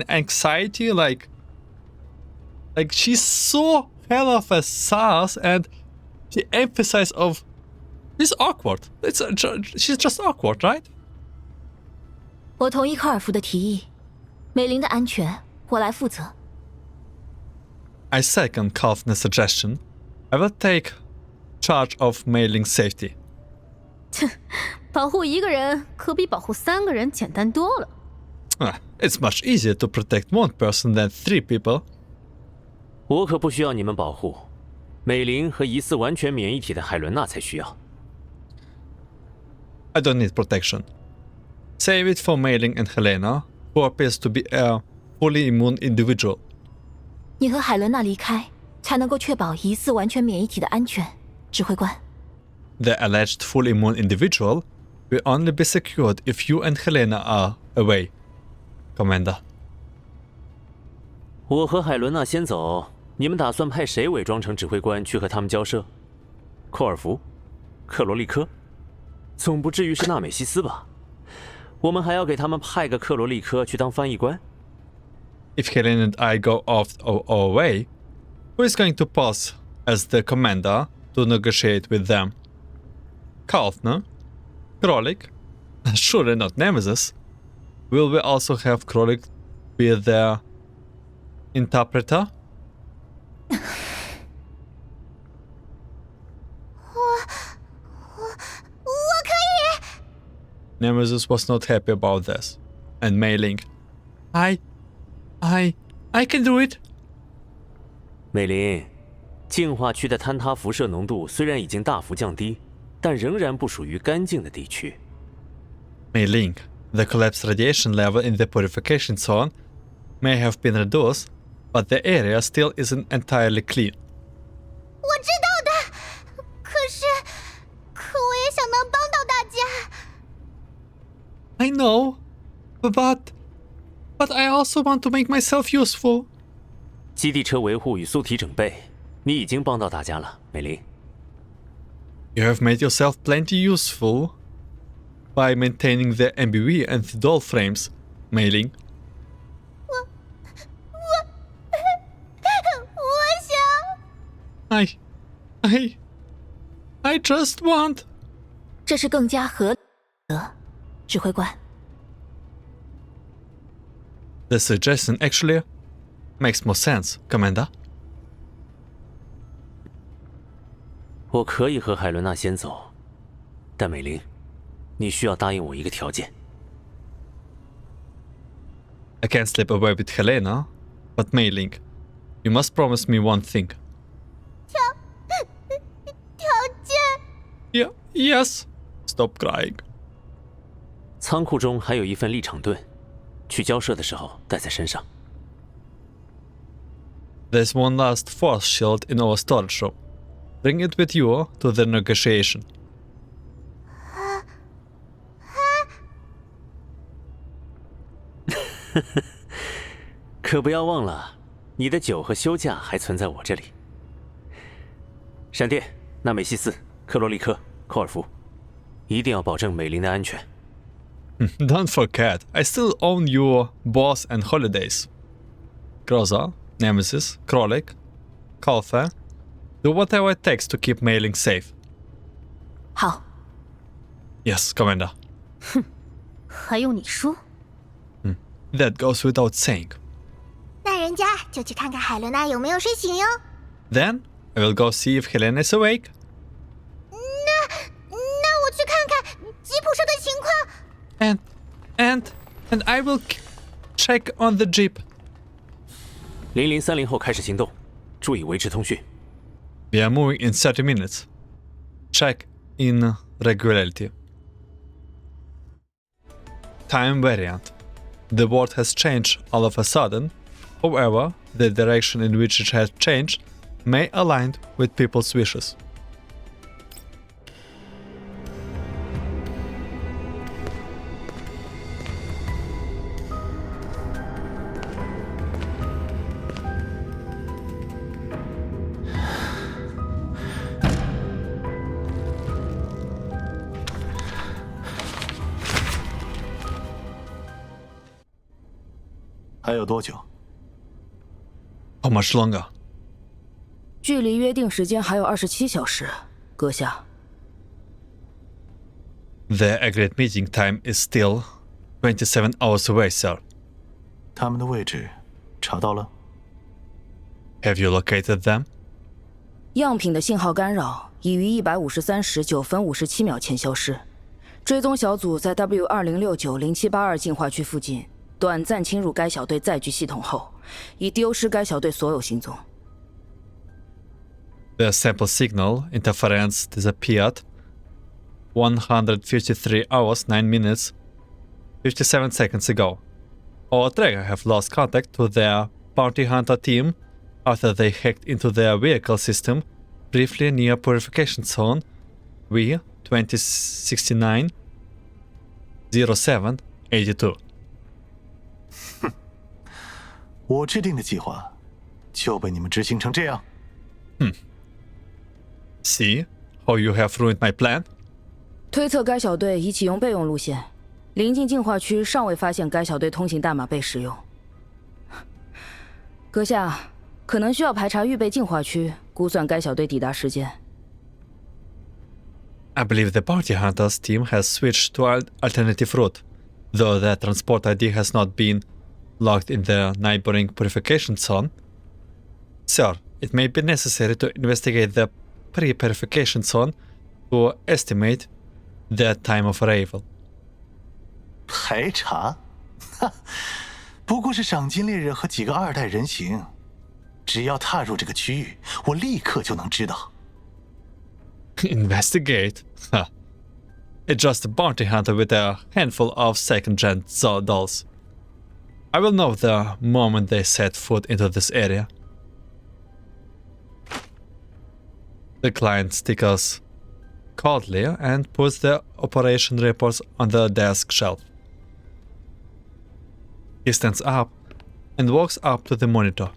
anxiety, like she's so hell of a sass, and the emphasis of she's awkward. She's just awkward, right? 我同意科尔夫的提议，美玲的安全我来负责。I second Kaufman's suggestion. I will take charge of Mei-Ling's safety. 保护一个人可比保护3个人简单多了。It's much easier to protect one person than 3 people. 我可不需要你们保护，美玲和疑似完全免疫体的海伦娜才需要。I don't need protection. Save it for Mei-Ling and Helena, who appears to be a fully immune individual. 你和海伦娜离开，才能够确保疑似完全免疫体的安全，指挥官。The alleged full immune individual will only be secured if you and Helena are away, Commander. 我和海伦娜先走，你们打算派谁伪装成指挥官去和他们交涉？寇尔福、克罗利科，总不至于是纳美西斯吧？我们还要给他们派个克罗利科去当翻译官？ If Helena and I go off our way, who is going to pose as the commander to negotiate with them? Kaufner? Krolik? Surely not Nemesis. Will we also have Krolik be their interpreter? 我可以。 Nemesis was not happy about this. And Mei-Ling, I can do it. 美林，净化区的坍塌辐射浓度虽然已经大幅降低，但仍然不属于干净的地区。Mei-Ling, the collapsed radiation level in the purification zone may have been reduced, but the area still isn't entirely clean. 我知道的，可我也想能帮到大家。 I know, but I also want to make myself useful. 基地车维护与素体整备，你已经帮到大家了，美林。You have made yourself plenty useful by maintaining the MBV and the doll frames, Mei-Ling. 我想， I just want. 这是更加合理的，指挥官。 The suggestion actually makes more sense, Commander. 我可以和海伦娜先走，但美玲，你需要答应我一个条件。I can't slip away with Helena, but Mei-Ling, you must promise me one thing. 条件。Yes. Stop crying. 仓库中还有一份立场盾，去交涉的时候带在身上。There's one last force shield in our storage room. Bring it with you to the negotiation. 可不要忘了，你的酒和休假还存在我这里。闪电、纳美西斯、克罗利科、寇尔福，一定要保证美林的安全。Don't forget, I still own your boss and holidays. Groza, Nemesis, Krolik, Kalfa, do whatever it takes to keep Mei-Ling safe. 好， Yes, Commander. 还用你说？ That goes without saying. 那人家就去看看海伦娜有没有睡醒哟。 Then, I will go see if Helena is awake. 那我去看看吉普车的情况。 And I will check on the jeep. 0030后开始行动，注意维持通讯。 We are moving in 30 minutes. Check in regularity. Time variant. The world has changed all of a sudden. However, the direction in which it has changed may align with people's wishes. 还有多久？ How much longer? 距离约定时间还有27小时，阁下。The agreed meeting time is still 27 hours away, sir. 他们的位置查到了？ Have you located them? 样品的信号干扰已于153时9分57秒前消失。追踪小组在 W20690782进化区附近短暂侵入该小队载具系统后，已丢失该小队所有行踪。The sample signal interference disappeared 153 hours 9 minutes 57 seconds ago. Our tracker have lost contact to their bounty hunter team after they hacked into their vehicle system briefly near purification zone V2069 0782. 我制定的计划就被你们执行成这样。See how you have ruined my plan? 推测该小队已启用备用路线，临近进化区尚未发现该小队通行代码被使用。阁下，可能需要排查预备进化区，估算该小队抵达时间。I believe the bounty hunters team has switched to an alternative route, though their transport ID has not been logged in the neighboring purification zone. Sir, it may be necessary to investigate the pre-purification zone to estimate their time of arrival. 排查？哈，不过是赏金猎人和几个2代人形，只要踏入这个区域，我立刻就能知道。Investigate? Huh. It's just a bounty hunter with a handful of second-gen dolls. I will know the moment they set foot into this area. The client stickers coldly and puts the operation reports on the desk shelf. He stands up and walks up to the monitor.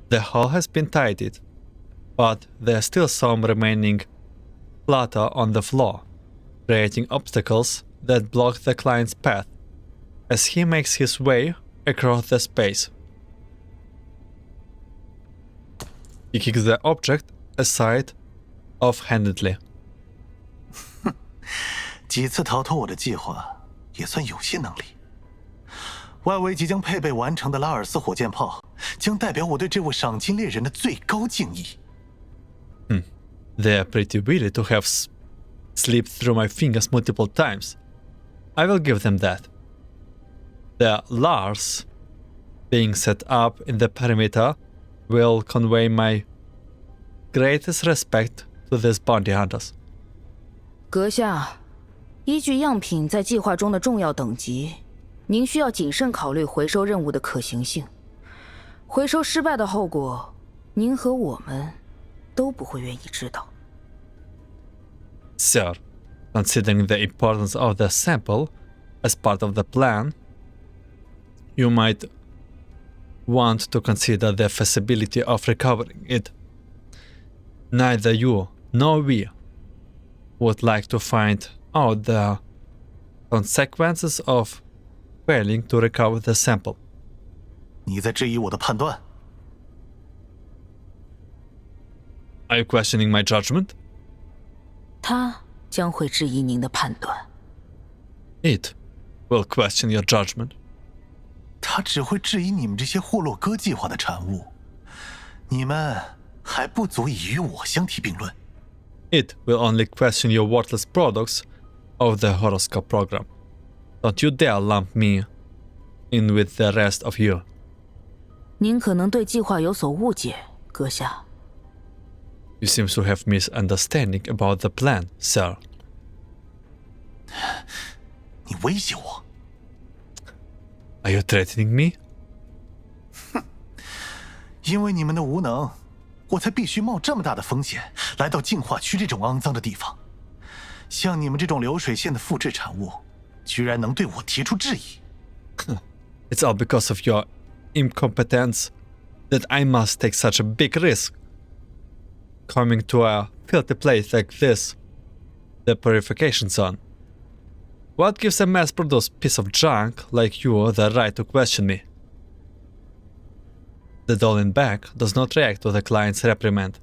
The hall has been tidied, but there's still some remaining clutter on the floor, creating obstacles that block the client's path as he makes his way across the space. He kicks the object aside offhandedly. 几次逃脱我的计划，也算有些能力。外围即将配备完成的拉尔斯火箭炮，将代表我对这位赏金猎人的最高敬意。They're pretty willing to have slipped through my fingers multiple times. I will give them that. The Lars being set up in the perimeter will convey my greatest respect to these bounty hunters. 阁下，依据样品在计划中的重要等级，您需要谨慎考虑回收任务的可行性。回收失败的后果，您和我们都不会愿意知道。Sir, considering the importance of the sample as part of the plan, you might want to consider the feasibility of recovering it. Neither you nor we would like to find out the consequences of failing to recover the sample. 你在质疑我的判断？ Are you questioning my judgment? 他将会质疑您的判断。It will question your judgment. 他只会质疑你们这些霍洛哥计划的产物，你们还不足以与我相提并论。It will only question your worthless products of the horoscope program. Don't you dare lump me in with the rest of you. 您可能对计划有所误解，阁下。You seem to have misunderstanding about the plan, sir. 你威胁我？ Are you threatening me? 因为你们的无能，我才必须冒这么大的风险来到净化区这种肮脏的地方。像你们这种流水线的复制产物，居然能对我提出质疑。It's all because of your incompetence that I must take such a big risk. Coming to a filthy place like this, the purification zone. What gives a mass-produced piece of junk like you the right to question me? The doll in back does not react to the client's reprimand.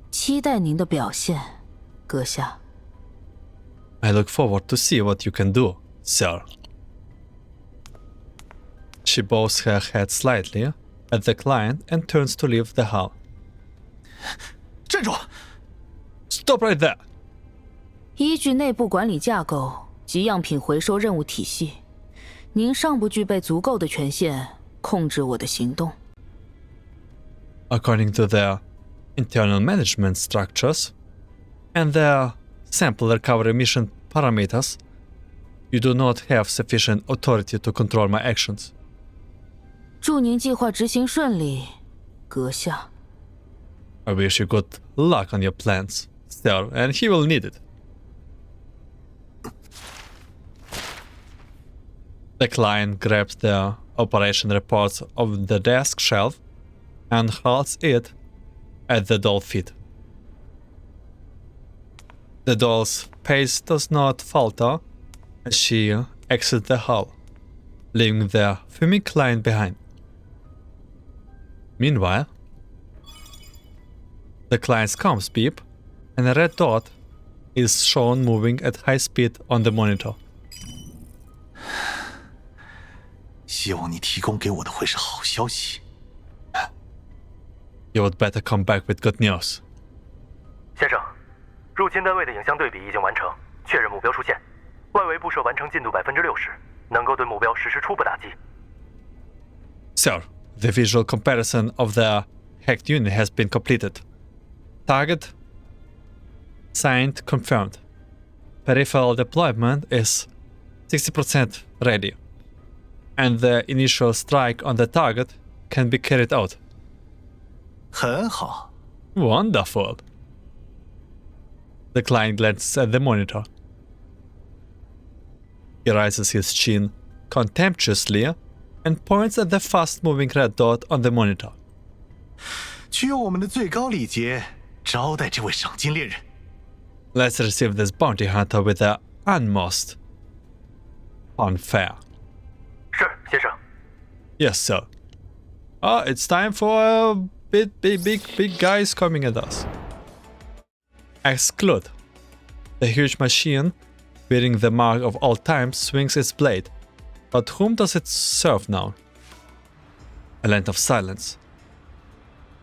期待您的表现，阁下。 I look forward to see what you can do, sir. She bows her head slightly at the client and turns to leave the hall. 站住！ Stop right there! 依据内部管理架构及样品回收任务体系，您尚不具备足够的权限控制我的行动。 According to their internal management structures and their sample recovery mission parameters, you do not have sufficient authority to control my actions. 祝您计划执行顺利，阁下。 I wish you good luck on your plans, sir, and he will need it. The client grabs the operation reports off the desk shelf and holds it at the doll feet. The doll's pace does not falter as she exits the hall, leaving the fuming client behind. Meanwhile, the client's comms beep, and a red dot is shown moving at high speed on the monitor. 希望你提供给我的会是好消息。 You would better come back with good news. 先生，入侵单位的影像对比已经完成，确认目标出现，外围布设完成进度60%，能够对目标实施初步打击。 Sir, the visual comparison of the hacked unit has been completed. Target signed confirmed. Peripheral deployment is 60% ready, and the initial strike on the target can be carried out. 很好， Wonderful. The client glances at the monitor. He raises his chin contemptuously and points at the fast-moving red dot on the monitor. 去用我们的最高礼节招待这位赏金猎人。 Let's receive this bounty hunter with the utmost fanfare. 是，先生。 Yes, sir. It's time for big guys coming at us. Exclude. The huge machine, bearing the mark of all time, swings its blade. But whom does it serve now? A length of silence.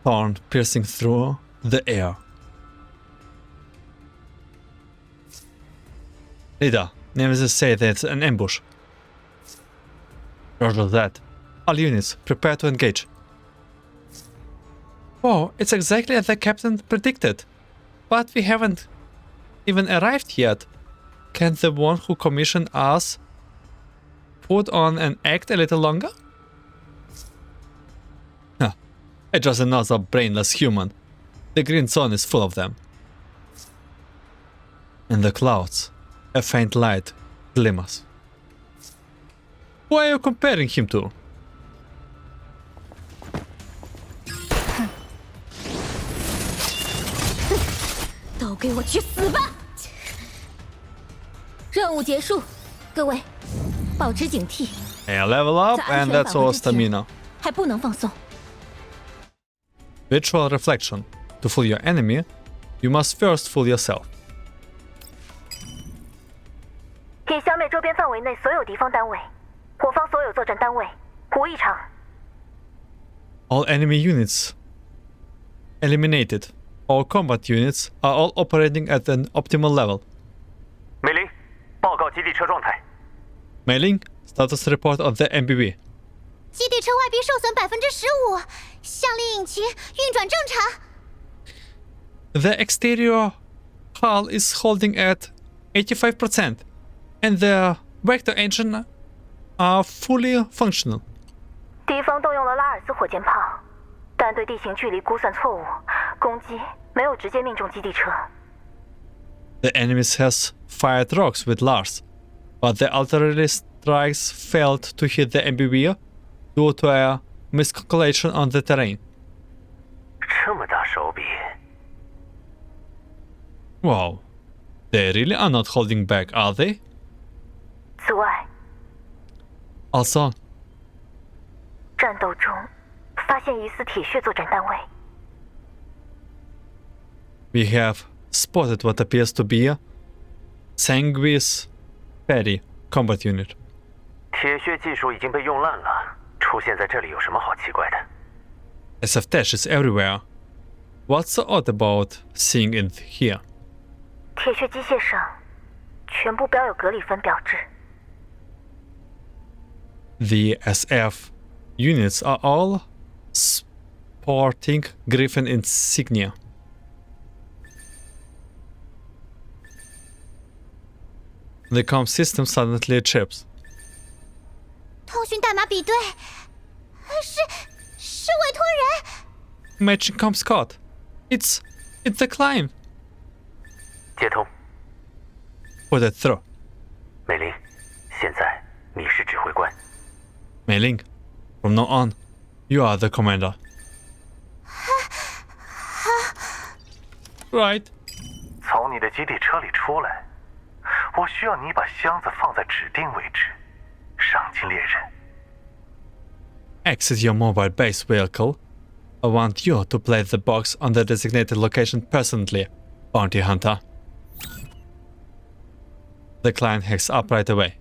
Thorn piercing through the air. Leader, Nemesis say that it's an ambush. Roger that. All units, prepare to engage. Oh, it's exactly as the captain predicted. But we haven't even arrived yet. Can the one who commissioned us put on and act a little longer? Huh. It's just another brainless human. The green zone is full of them. In the clouds, a faint light glimmers. Who are you comparing him to? 都给我去死吧！任务结束，各位，保持警惕。 Yeah, level up, 在安 and 全 that's 返 all 回之前 stamina. 还不能放松。 Virtual reflection. To fool your enemy, you must first fool yourself. 已消灭周边范围内所有敌方单位，我方所有作战单位无异常。 All enemy units eliminated. All combat units are all operating at an optimal level. 美林，报告基地车状态。 Mailing status report of the MBB. 基地车外壁受损15%，向力引擎运转正常。 The exterior hull is holding at 85%, and the vector engine are fully functional. 敌方动用了拉尔斯火箭炮，但对地形距离估算错误，攻击没有直接命中基地车。 The enemies has fired rocks with Lars, but the artillery strikes failed to hit the MBB due to a miscalculation on the terrain. 这么大手笔， Wow, they really are not holding back, are they? Also, 战斗中发现疑似铁血作战单位。 we have spotted what appears to be a Sanguis Petty combat unit. 铁血技术已经被用烂了，出现在这里有什么好奇怪的？ SF Dash is everywhere. What's so odd about seeing it here? 铁血机械上全部标有格里芬标志。 The SF units are all sporting Griffin insignia. The comm system suddenly chips. 通讯代码比对，是委托人。 Matching comm Scott. It's the climb. 接通， Put it through. 美玲，现在你是指挥官。 Mei Ling, from now on, you are the commander. Right. 从你的基地车里出来，我需要你把箱子放在指定位置。上级猎人。 Exit your mobile base vehicle. I want you to place the box on the designated location personally, Bounty Hunter. The client hangs up right away.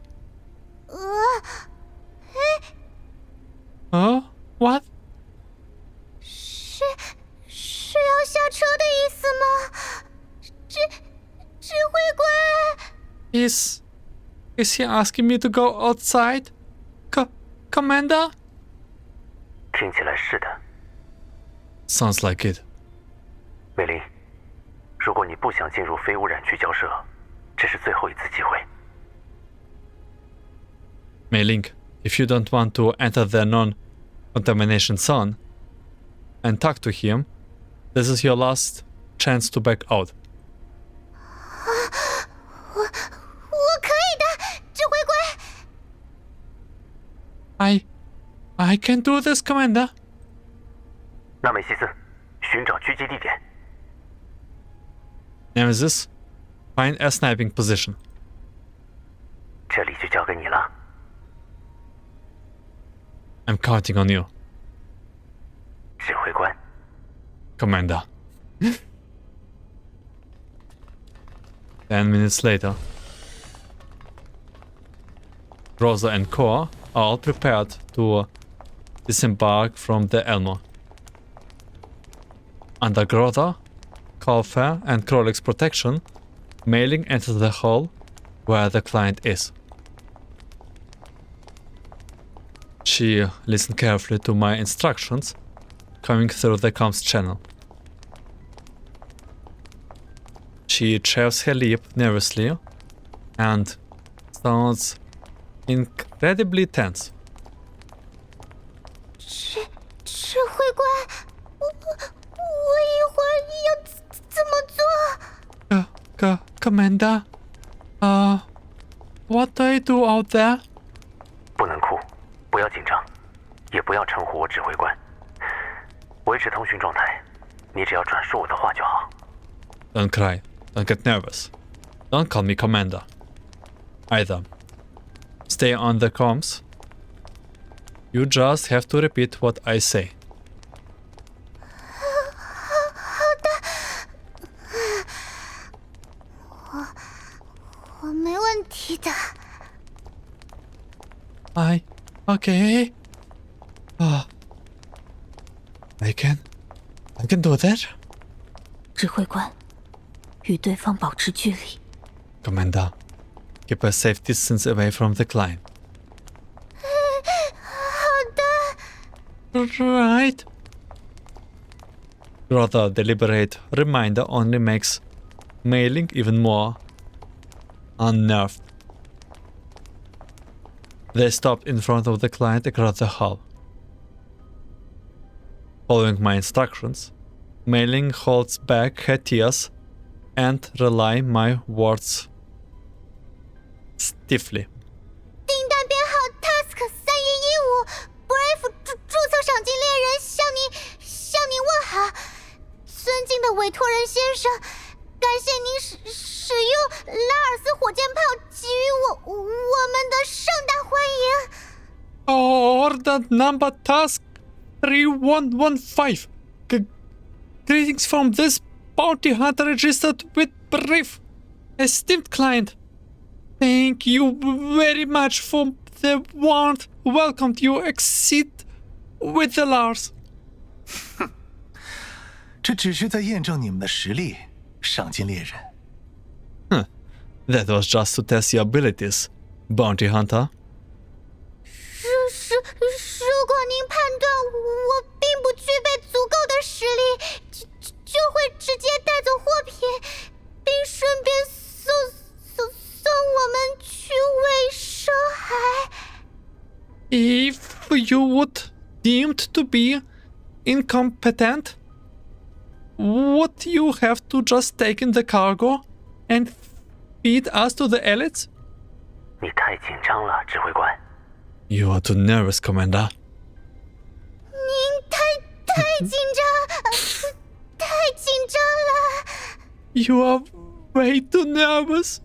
Oh? What? 是要下车的意思吗？指挥官。 Is he asking me to go outside? Commander? 听起来是的， Sounds like it. 美玲。如果你不想进入非污染区交涉，这是最后一次机会。 Mei Ling, if you don't want to enter the non-contamination zone and talk to him, this is your last chance to back out. 我可以的，指挥官。I can do this, Commander. 纳美西斯，寻找狙击地点。 Nemesis, find a sniping position. 这里就交给你了。 I'm counting on you, 指挥官。 Commander. 10 minutes later, Rosa and Core are all prepared to disembark from the Elmo. Under Grotha, Calfair, and Krolik's protection, Mei Ling enters the hall where the client is. She listened carefully to my instructions coming through the comms channel. She chafes her lip nervously and sounds incredibly tense. 指挥官，我一会儿要怎么做？ Commander, what do I do out there? 不能哭，不要紧张，也不要称呼我指挥官，维持通讯状态。你只要转述我的话就好。 Don't cry. Don't get nervous. Don't call me Commander. Either. Stay on the comms. You just have to repeat what I say. 我没问题的。Okay. I can do that. 指挥官，与对方保持距离。 Commander, keep a safe distance away from the client. 好的。 Right. Rather deliberate reminder only makes Mei Ling even more unnerved. They stopped in front of the client across the hall. Following my instructions, Mei Ling holds back her tears and relay my words stiffly. 订单编号 Task 3115 ，Brave 注册赏金猎人向您问好。尊敬的委托人先生，感谢您使用拉尔斯火箭炮给予我们的盛大欢迎。Order number task 3115. Greetings from this bounty hunter registered with brief. Esteemed client, thank you very much for the warmth welcome you exceed with the Lars. 这只是在验证你们的实力，赏金猎人。That was just to test your abilities, bounty hunter. 如果您判断我并不具备足够的实力，就会直接带走货品，并顺便送我们去喂蛇海。If you would deemed to be incompetent, would you have to just take in the cargo and feed us to the elites? 你太紧张了，指挥官。You are too nervous, Commander. 您太紧张，太紧张了。You are way too nervous.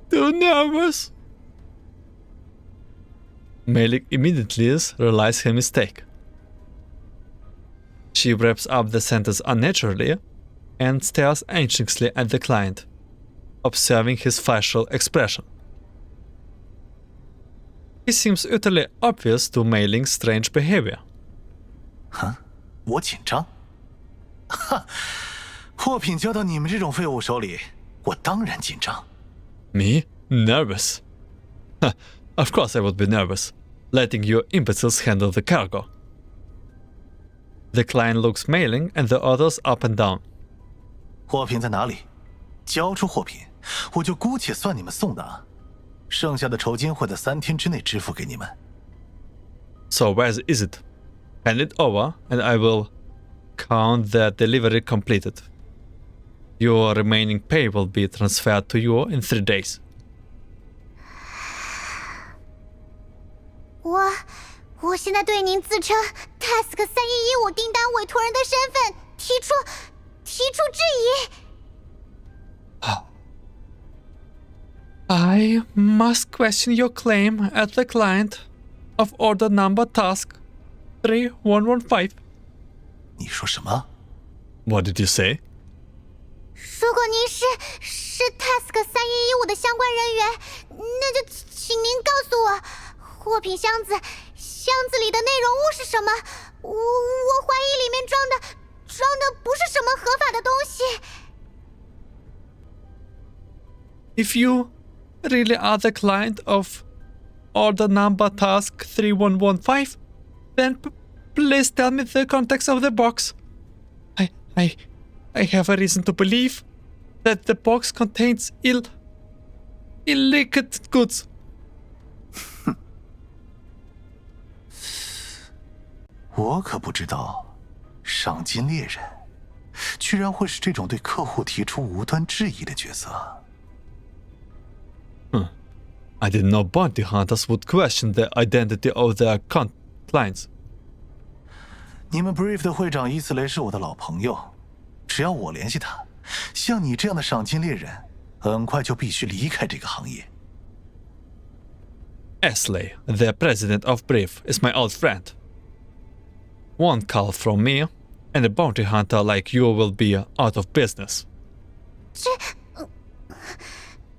Too nervous. Malik immediately realizes her mistake. She wraps up the sentence unnaturally and stares anxiously at the client, observing his facial expression. It seems utterly obvious to Mailing's strange behavior. 我紧张？哈，货品交到你们这种废物手里，我当然紧张。Me? Nervous? Of course I would be nervous, letting you imbeciles handle the cargo. The client looks Mailing and the others up and down. 货品在哪里？交出货品，我就姑且算你们送达。剩下的酬金会在3天之内支付给你们。So where is it? Hand it over and I will count the delivery completed. Your remaining pay will be transferred to you in 3 days. 我现在对您自称 Task 3115订单委托人的身份提出质疑。I must question your claim at the client of order number task 3115. 你说什么？ What did you say? 如果您是 Task 3115的相关人员，那就请您告诉我，货品箱子里的内容物是什么？我怀疑里面装的不是什么合法的东西。If you really are the client of order number task 3115, then please tell me the contents of the box. I have a reason to believe that the box contains illicit goods. 我可不知道，赏金猎人居然会是这种对客户提出无端质疑的角色。I didn't know bounty hunters would question the identity of their clients. 你们 Brief 的会长伊斯雷是我的老朋友，只要我联系他，像你这样的赏金猎人，很快就必须离开这个行业。Esley, the president of Brief, is my old friend. One call from me, and a bounty hunter like you will be out of business.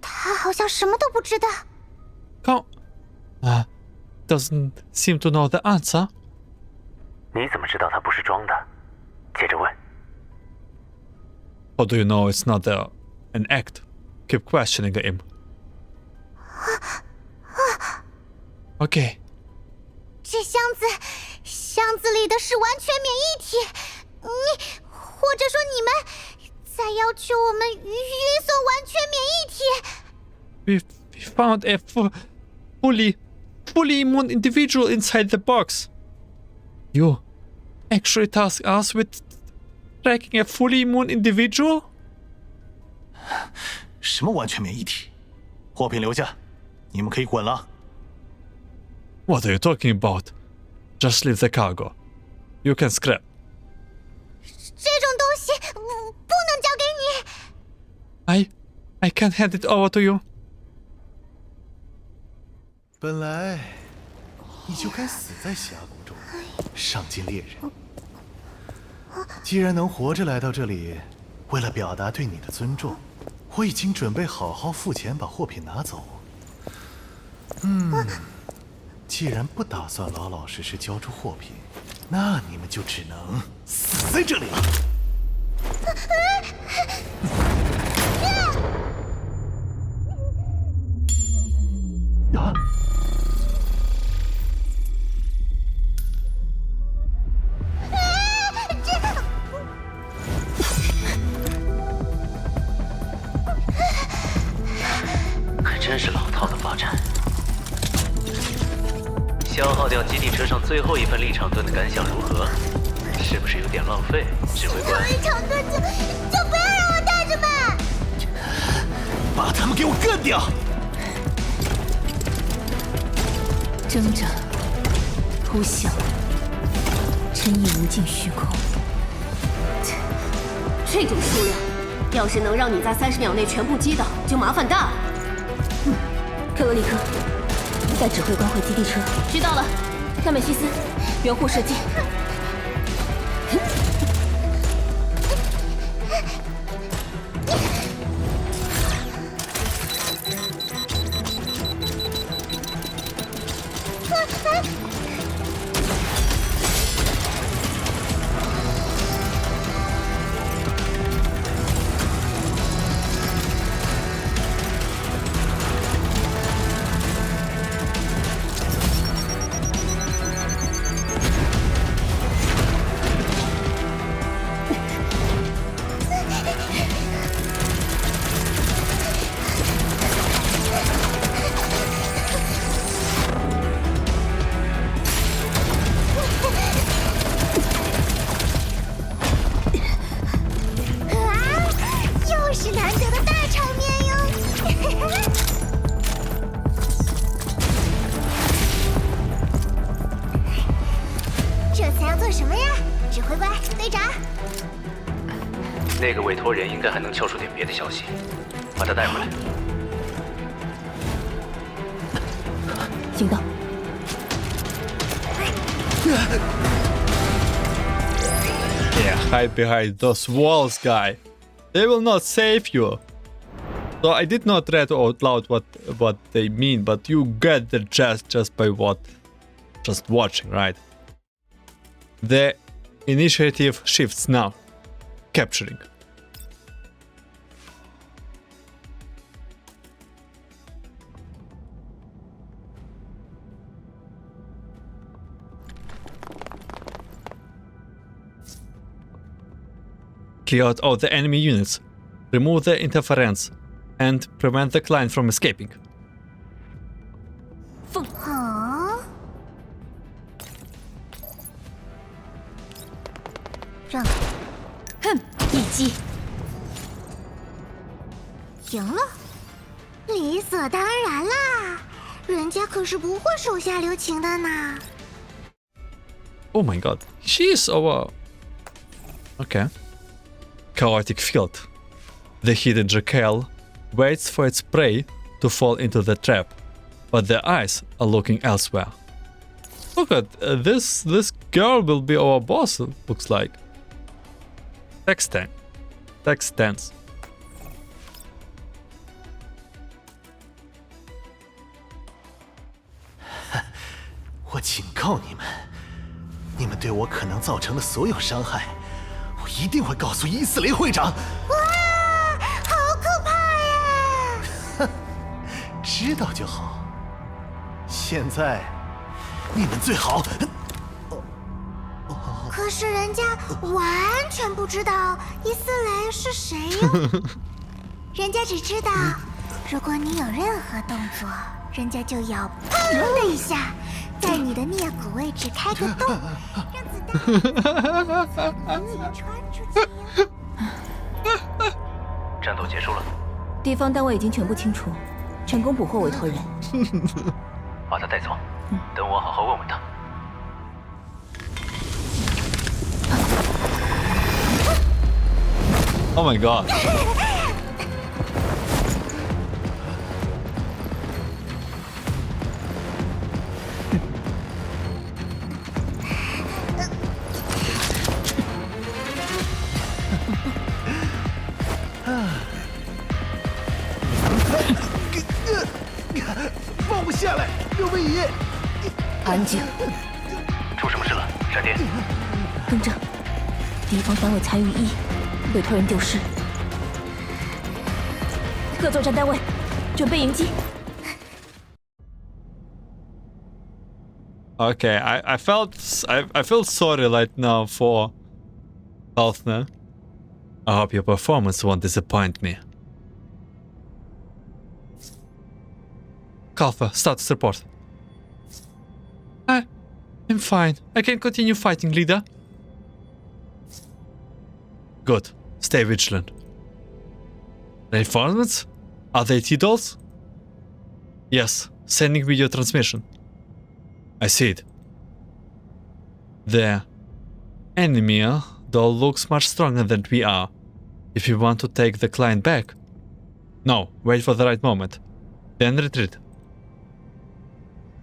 他好像什么都不知道。Doesn't seem to know the answer. 你怎么知道他不是装的？接着问。How do you know it's not an act? Keep questioning him. Okay. 这箱子里的是完全免疫体，或者说你们在要求我们运送完全免疫体。We found a fully immune individual inside the box. You actually task us with tracking a fully immune individual? 什么完全免疫体？货品留下，你们可以滚了。What are you talking about? Just leave the cargo. You can scrap. 这种东西不能交给你。I can't hand it over to you. 本来你就该死在峡谷中，上进猎人。既然能活着来到这里，为了表达对你的尊重，我已经准备好好付钱把货品拿走。既然不打算老老实实交出货品，那你们就只能死在这里了。啊！还真是老套的发展。消耗掉基地车上最后一份立场盾的感想如何？是不是有点浪费，指挥官？立场盾就不要让我带着嘛！把他们给我干掉！挣扎，呼啸，沉溺无尽虚空。这种数量，要是能让你在30秒内全部击倒，就麻烦大了。克罗里克，带指挥官回基地车。知道了。纳美西斯，援护射击。那个委托人应该还能撬出点别的消息，把他带回来。行动。Yeah, hide behind those walls, guy. They will not save you. So I did not read out loud what they mean, but you get the gist just by just watching, right? The initiative shifts now. Capturing. Clear out all the enemy units. Remove the interference and prevent the client from escaping. 让开！哼，一击。赢了，理所当然啦，人家可是不会手下留情的呢。Oh my god, she's our... Okay. Chaotic field. The hidden jackal waits for its prey to fall into the trap, but their eyes are looking elsewhere. Look at this girl will be our boss, it looks like. Sextants. 我警告你们，你们对我可能造成的所有伤害，我一定会告诉伊斯雷会长。哇，好可怕呀！哼，知道就好。现在，你们最好。可是人家完全不知道伊斯雷是谁哟，人家只知道，如果你有任何动作，人家就要砰的一下，在你的颞骨位置开个洞，让子弹穿出去。战斗结束了，敌方单位已经全部清除，成功捕获委托人。把他带走，等我好好问问他。Oh my god. 安静。出什么事了？闪电。更正，敌方单位残余1，委托人丢失。各作战单位，准备迎击。 Okay, I feel sorry right now for Falkner. I hope your performance won't disappoint me. Kalfa, status report. I'm fine. I can continue fighting, leader. Good. Stay vigilant. Reinforcements? Are they T-dolls? Yes, sending video transmission. I see it. The enemy doll looks much stronger than we are. If you want to take the client back. No, wait for the right moment. Then retreat.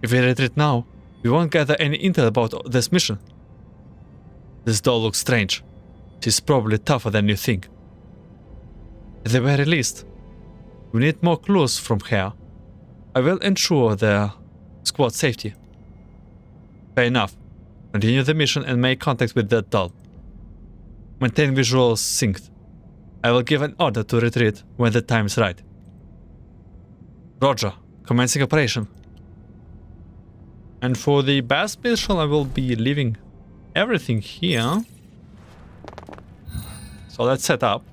If we retreat now, we won't gather any intel about this mission. This doll looks strange. She's probably tougher than you think. At the very least, we need more clues from her. I will ensure the squad's safety. Fair enough. Continue the mission and make contact with that doll. Maintain visuals synced. I will give an order to retreat when the time is right. Roger. Commencing operation. And for the base mission, I will be leaving everything here. So let's set up.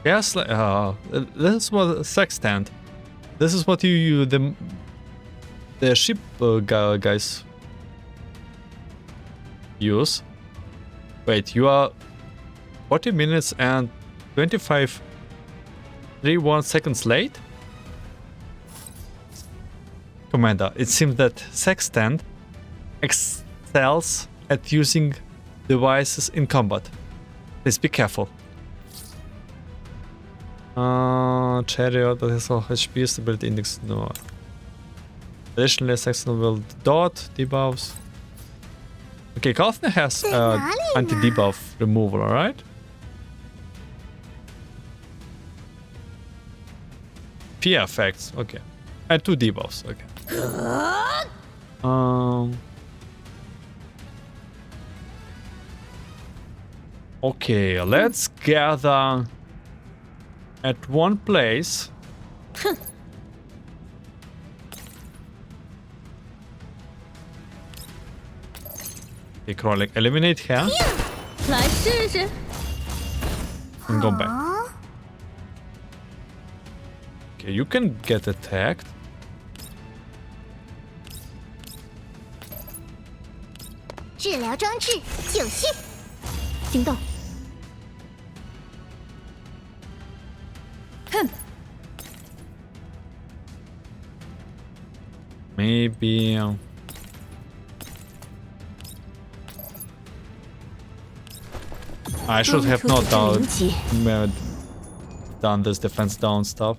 Yes, this was Sextant. This is what you the ship guys use. Wait, you are 40 minutes and 25.31 seconds late? Commander, it seems that Sextant excels at using devices in combat. Please be careful. Chariot that has HP stability index no. Additionally, Sextant will dot debuffs. Okay, Kalfner has anti-debuff removal, alright? Fear effects, okay. And 2 debuffs, okay. Okay, let's gather at one place. Okay, Krollik, eliminate her. 来试试。 And go back. Okay, you can get attacked. 治疗装置就绪，行动。哼， Maybe I should have not done this defense down stuff.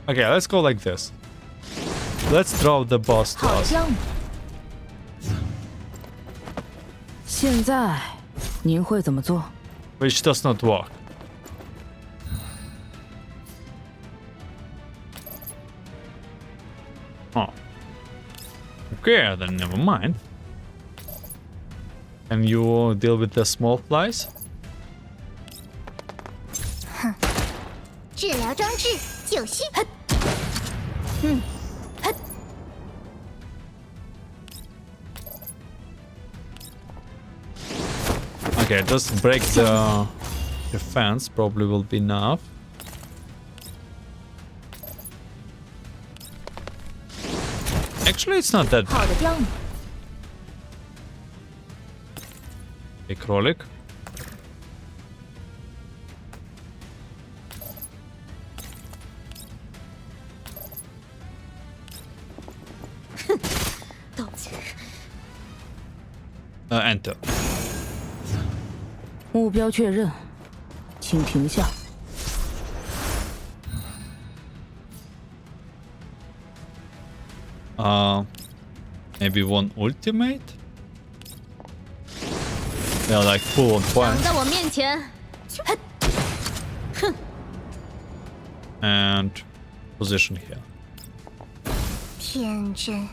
Okay, let's go like this. Let's draw the boss to us. 现在您会怎么做？ Which does not work. Oh. Okay, then never mind. Can you deal with the small flies? 治疗装置就绪。 Okay, just break the defense, probably will be enough. Actually, it's not that 好 bad. 的雕你， A Krollik. Enter. 目标确认，请停下。 Maybe one ultimate? They are like full on 挡 point. 在我面前，哼！ And position here. 天真。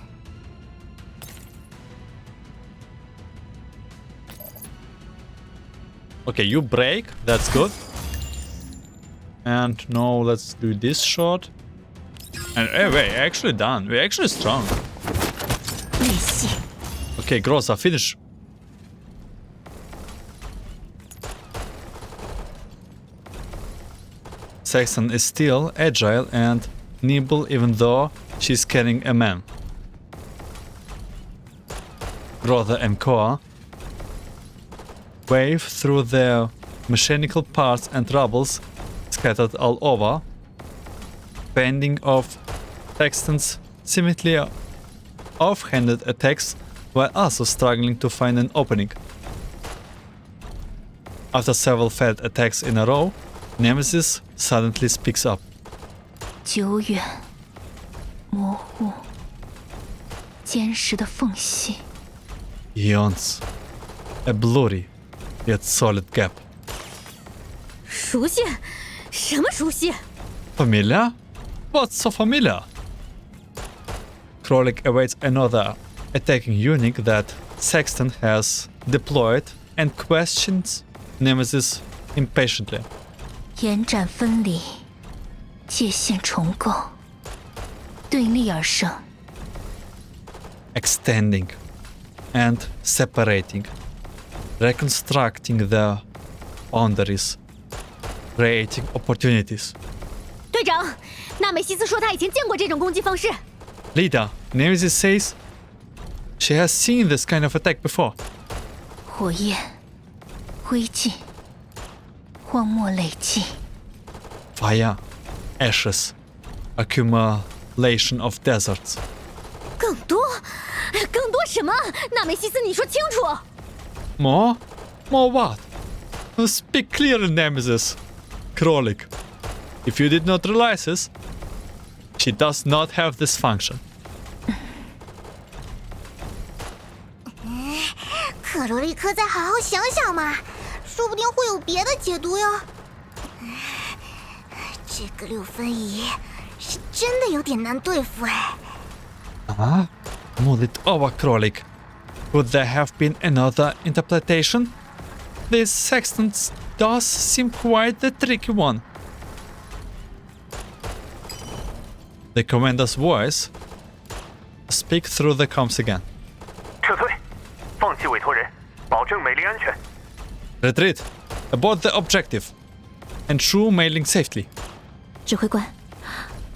Okay, you break. That's good. And now let's do this shot. And hey, we're actually done. We're actually strong. 内线。 Okay, Groza, finish. Sextant is still agile and nimble even though she's carrying a man. Groza and Koa wave through their mechanical parts and rubbles scattered all over, fending off Sextant's seemingly off-handed attacks while also struggling to find an opening. After several failed attacks in a row, Nemesis suddenly speaks up. 久远、模糊、坚实的缝隙。 Eons. A blurry yet solid gap. 熟悉？什么熟悉？ Familiar? What's so familiar? Krolik awaits another attacking unit that Sextant has deployed and questions Nemesis impatiently. 延展分离，界限重构，对立而生。 Extending and separating, reconstructing the boundaries, creating opportunities. 队长，纳美西斯说他以前见过这种攻击方式。 Leader, Nemesis says she has seen this kind of attack before. 火焰、灰烬、荒漠累积。 Fire, ashes, accumulation of deserts. 更多什么？纳美西斯，你说清楚。 More? More what? Speak clearly, Nemesis. Krolik. If you did not realize this, she does not have this function. 克罗利克，再好好想想嘛，说不定会有别的解读哟。这个六分仪是真的有点难对付哎。 Move it over, Krolik. Could there have been another interpretation? This Sextant does seem quite the tricky one. The commander's voice speak through the comms again. 撤退，放弃委托人，保证美丽安全。 Retreat. Abort the objective. Ensure mailing safely. 指挥官，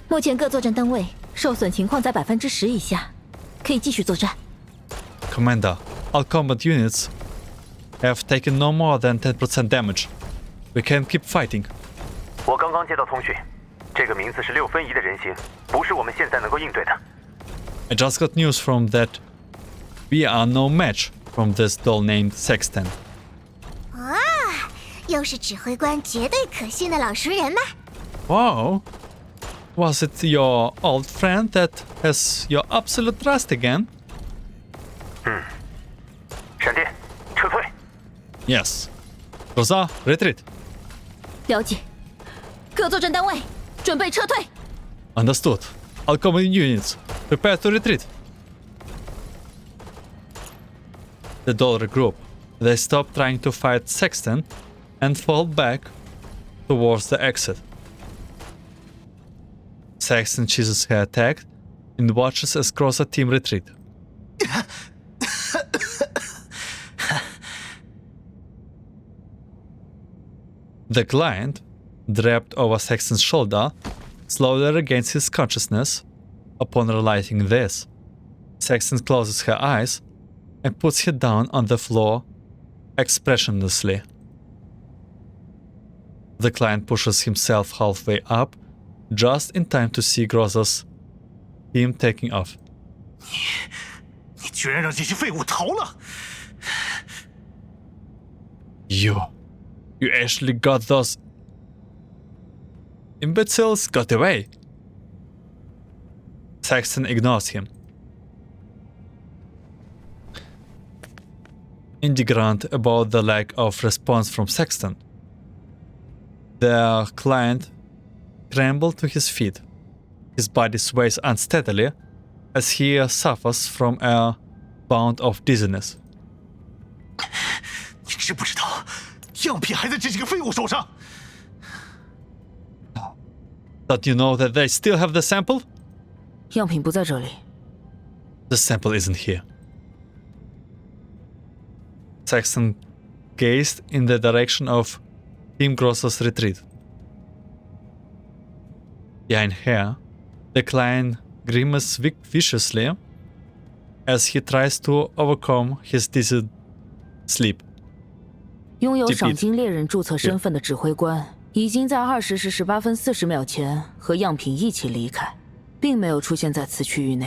目前各作战单位受损情况在10%以下，可以继续作战。 Commander, all combat units have taken no more than 10% damage. We can keep fighting. 我刚刚接到通讯，这个名字是六分仪的人形，不是我们现在能够应对的。 I just got news from that we are no match from this doll named Sextant. 啊，又是指挥官绝对可信的老熟人嘛。 Wow. Was it your old friend that has your absolute trust again? 闪电，撤退。 Yes. Rosa, retreat. 了解，各作战单位准备撤退。 Understood. All combat units, prepare to retreat. The doll regroup. They stop trying to fight Sextant and fall back towards the exit. Sextant chases her attack and watches as Groza team retreat. The client, draped over Sextant's shoulder, slowly regains his consciousness. Upon realizing this, Sextant closes her eyes and puts her down on the floor expressionlessly. The client pushes himself halfway up, just in time to see Groza's team taking off. 你居然让这些废物逃了！ You actually got those imbeciles got away. Sextant ignores him. indignant about the lack of response from Sextant. The client scrambled to his feet. His body sways unsteadily as he suffers from a bout of dizziness. 你知不知道，样品还在这几个废物手上？ Don't you know that they still have the sample? 样品不在这里。 The sample isn't here. Sextant gazed in the direction of Tim Gross's retreat. Behind her, the client grimaces viciously as he tries to overcome his dizzy sleep. 拥有赏金猎人注册身份的指挥官已经在20时18分40秒前和样品一起离开，并没有出现在此区域内。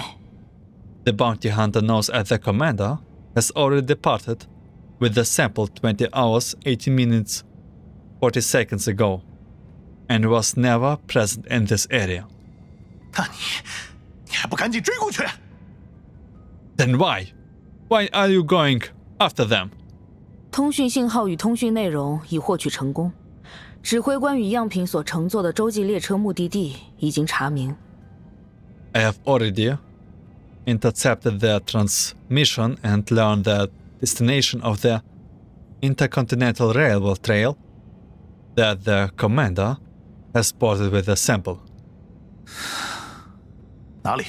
The bounty hunter knows that the commander has already departed with the sample 20 hours, 18 minutes, 40 seconds ago, and was never present in this area. 那你还不赶紧追过去？ Then why? Why are you going after them? 通讯信号与通讯内容已获取成功，指挥官与样品所乘坐的洲际列车目的地已经查明。 I have already intercepted their transmission and learned the destination of the Intercontinental Railway Trail that the commander has boarded with the sample. 哪里？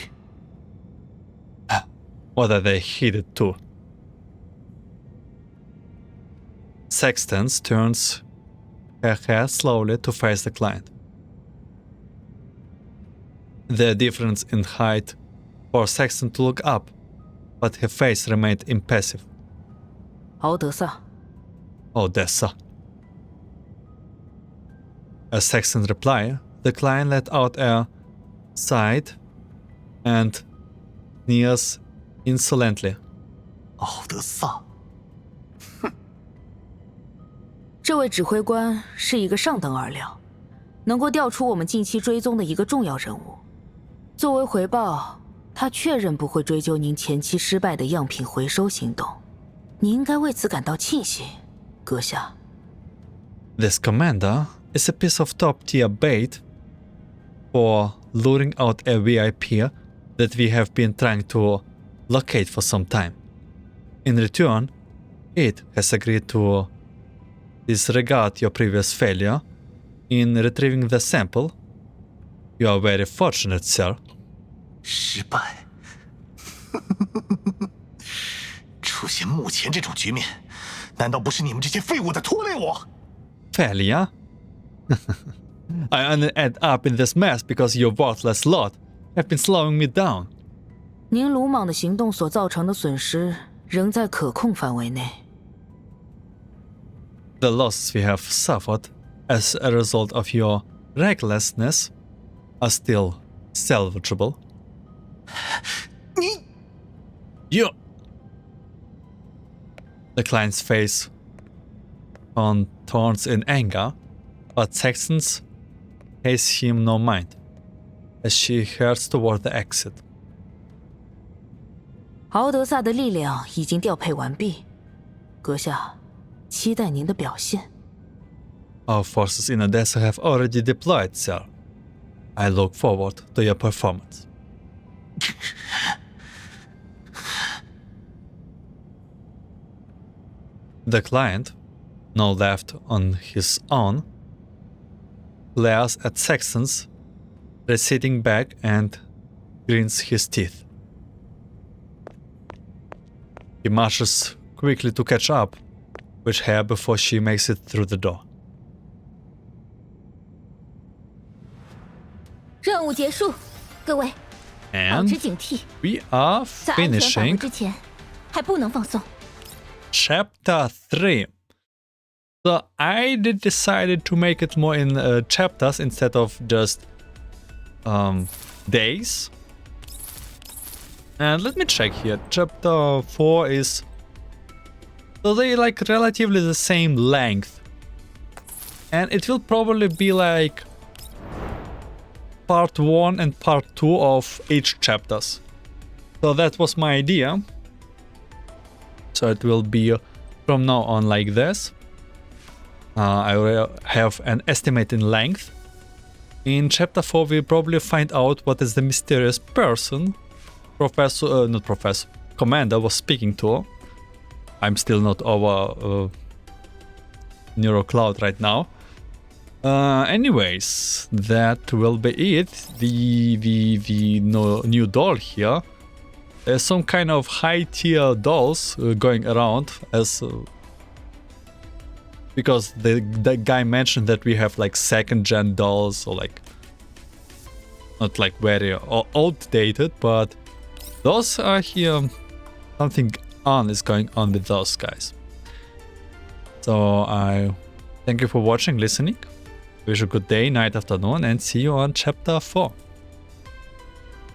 What are they headed to? Sextant turns her head slowly to face the client. The difference in height forced Sextant to look up, but her face remained impassive. 敖德萨， Odessa. As Sextant replied, the client let out a sigh and sneers insolently. 敖德萨，这位指挥官是一个上等二料，能够调出我们近期追踪的一个重要人物。作为回报，他确认不会追究您前期失败的样品回收行动。你应该为此感到庆幸，阁下。This commander is a piece of top-tier bait for luring out a VIP that we have been trying to locate for some time. In return, it has agreed to disregard your previous failure in retrieving the sample. You are very fortunate, sir. 失败。出现目前这种局面，难道不是你们这些废物在拖累我？ Failure? I only end up in this mess because your worthless lot have been slowing me down. 您鲁莽的行动所造成的损失仍在可控范围内。The losses we have suffered as a result of your recklessness are still salvageable. 你 You! The client's face contorts in anger, but Sextant pays him no mind as she heads toward the exit. 敖德萨的力量已经调配完毕，阁下，期待您的表现。 Our forces in Odessa have already deployed, sir. I look forward to your performance. The client, now left on his own, glares at Sextant's receding back and grins his teeth. He marches quickly to catch up with her before she makes it through the door. 任务结束，各位，保 And 持警惕， we are 在安全返回 finishing 之前，还不能放松。 Chapter 3. So I decided to make it more in chapters instead of just days. And let me check here. Chapter 4 is... So they like relatively the same length. And it will probably be like part 1 and part 2 of each chapters. So that was my idea. So it will be from now on like this. I will have an estimate in length. In chapter 4 we'll probably find out what is the mysterious person Commander was speaking to. I'm still not over NeuroCloud right now. Anyways, that will be it. The new doll here. There's some kind of high tier dolls going around as because the guy mentioned that we have like second gen dolls, or like not like very outdated, but those are here. Something is going on with those guys. So I thank you for watching, listening. Wish you a good day, night, afternoon, and see you on chapter 4.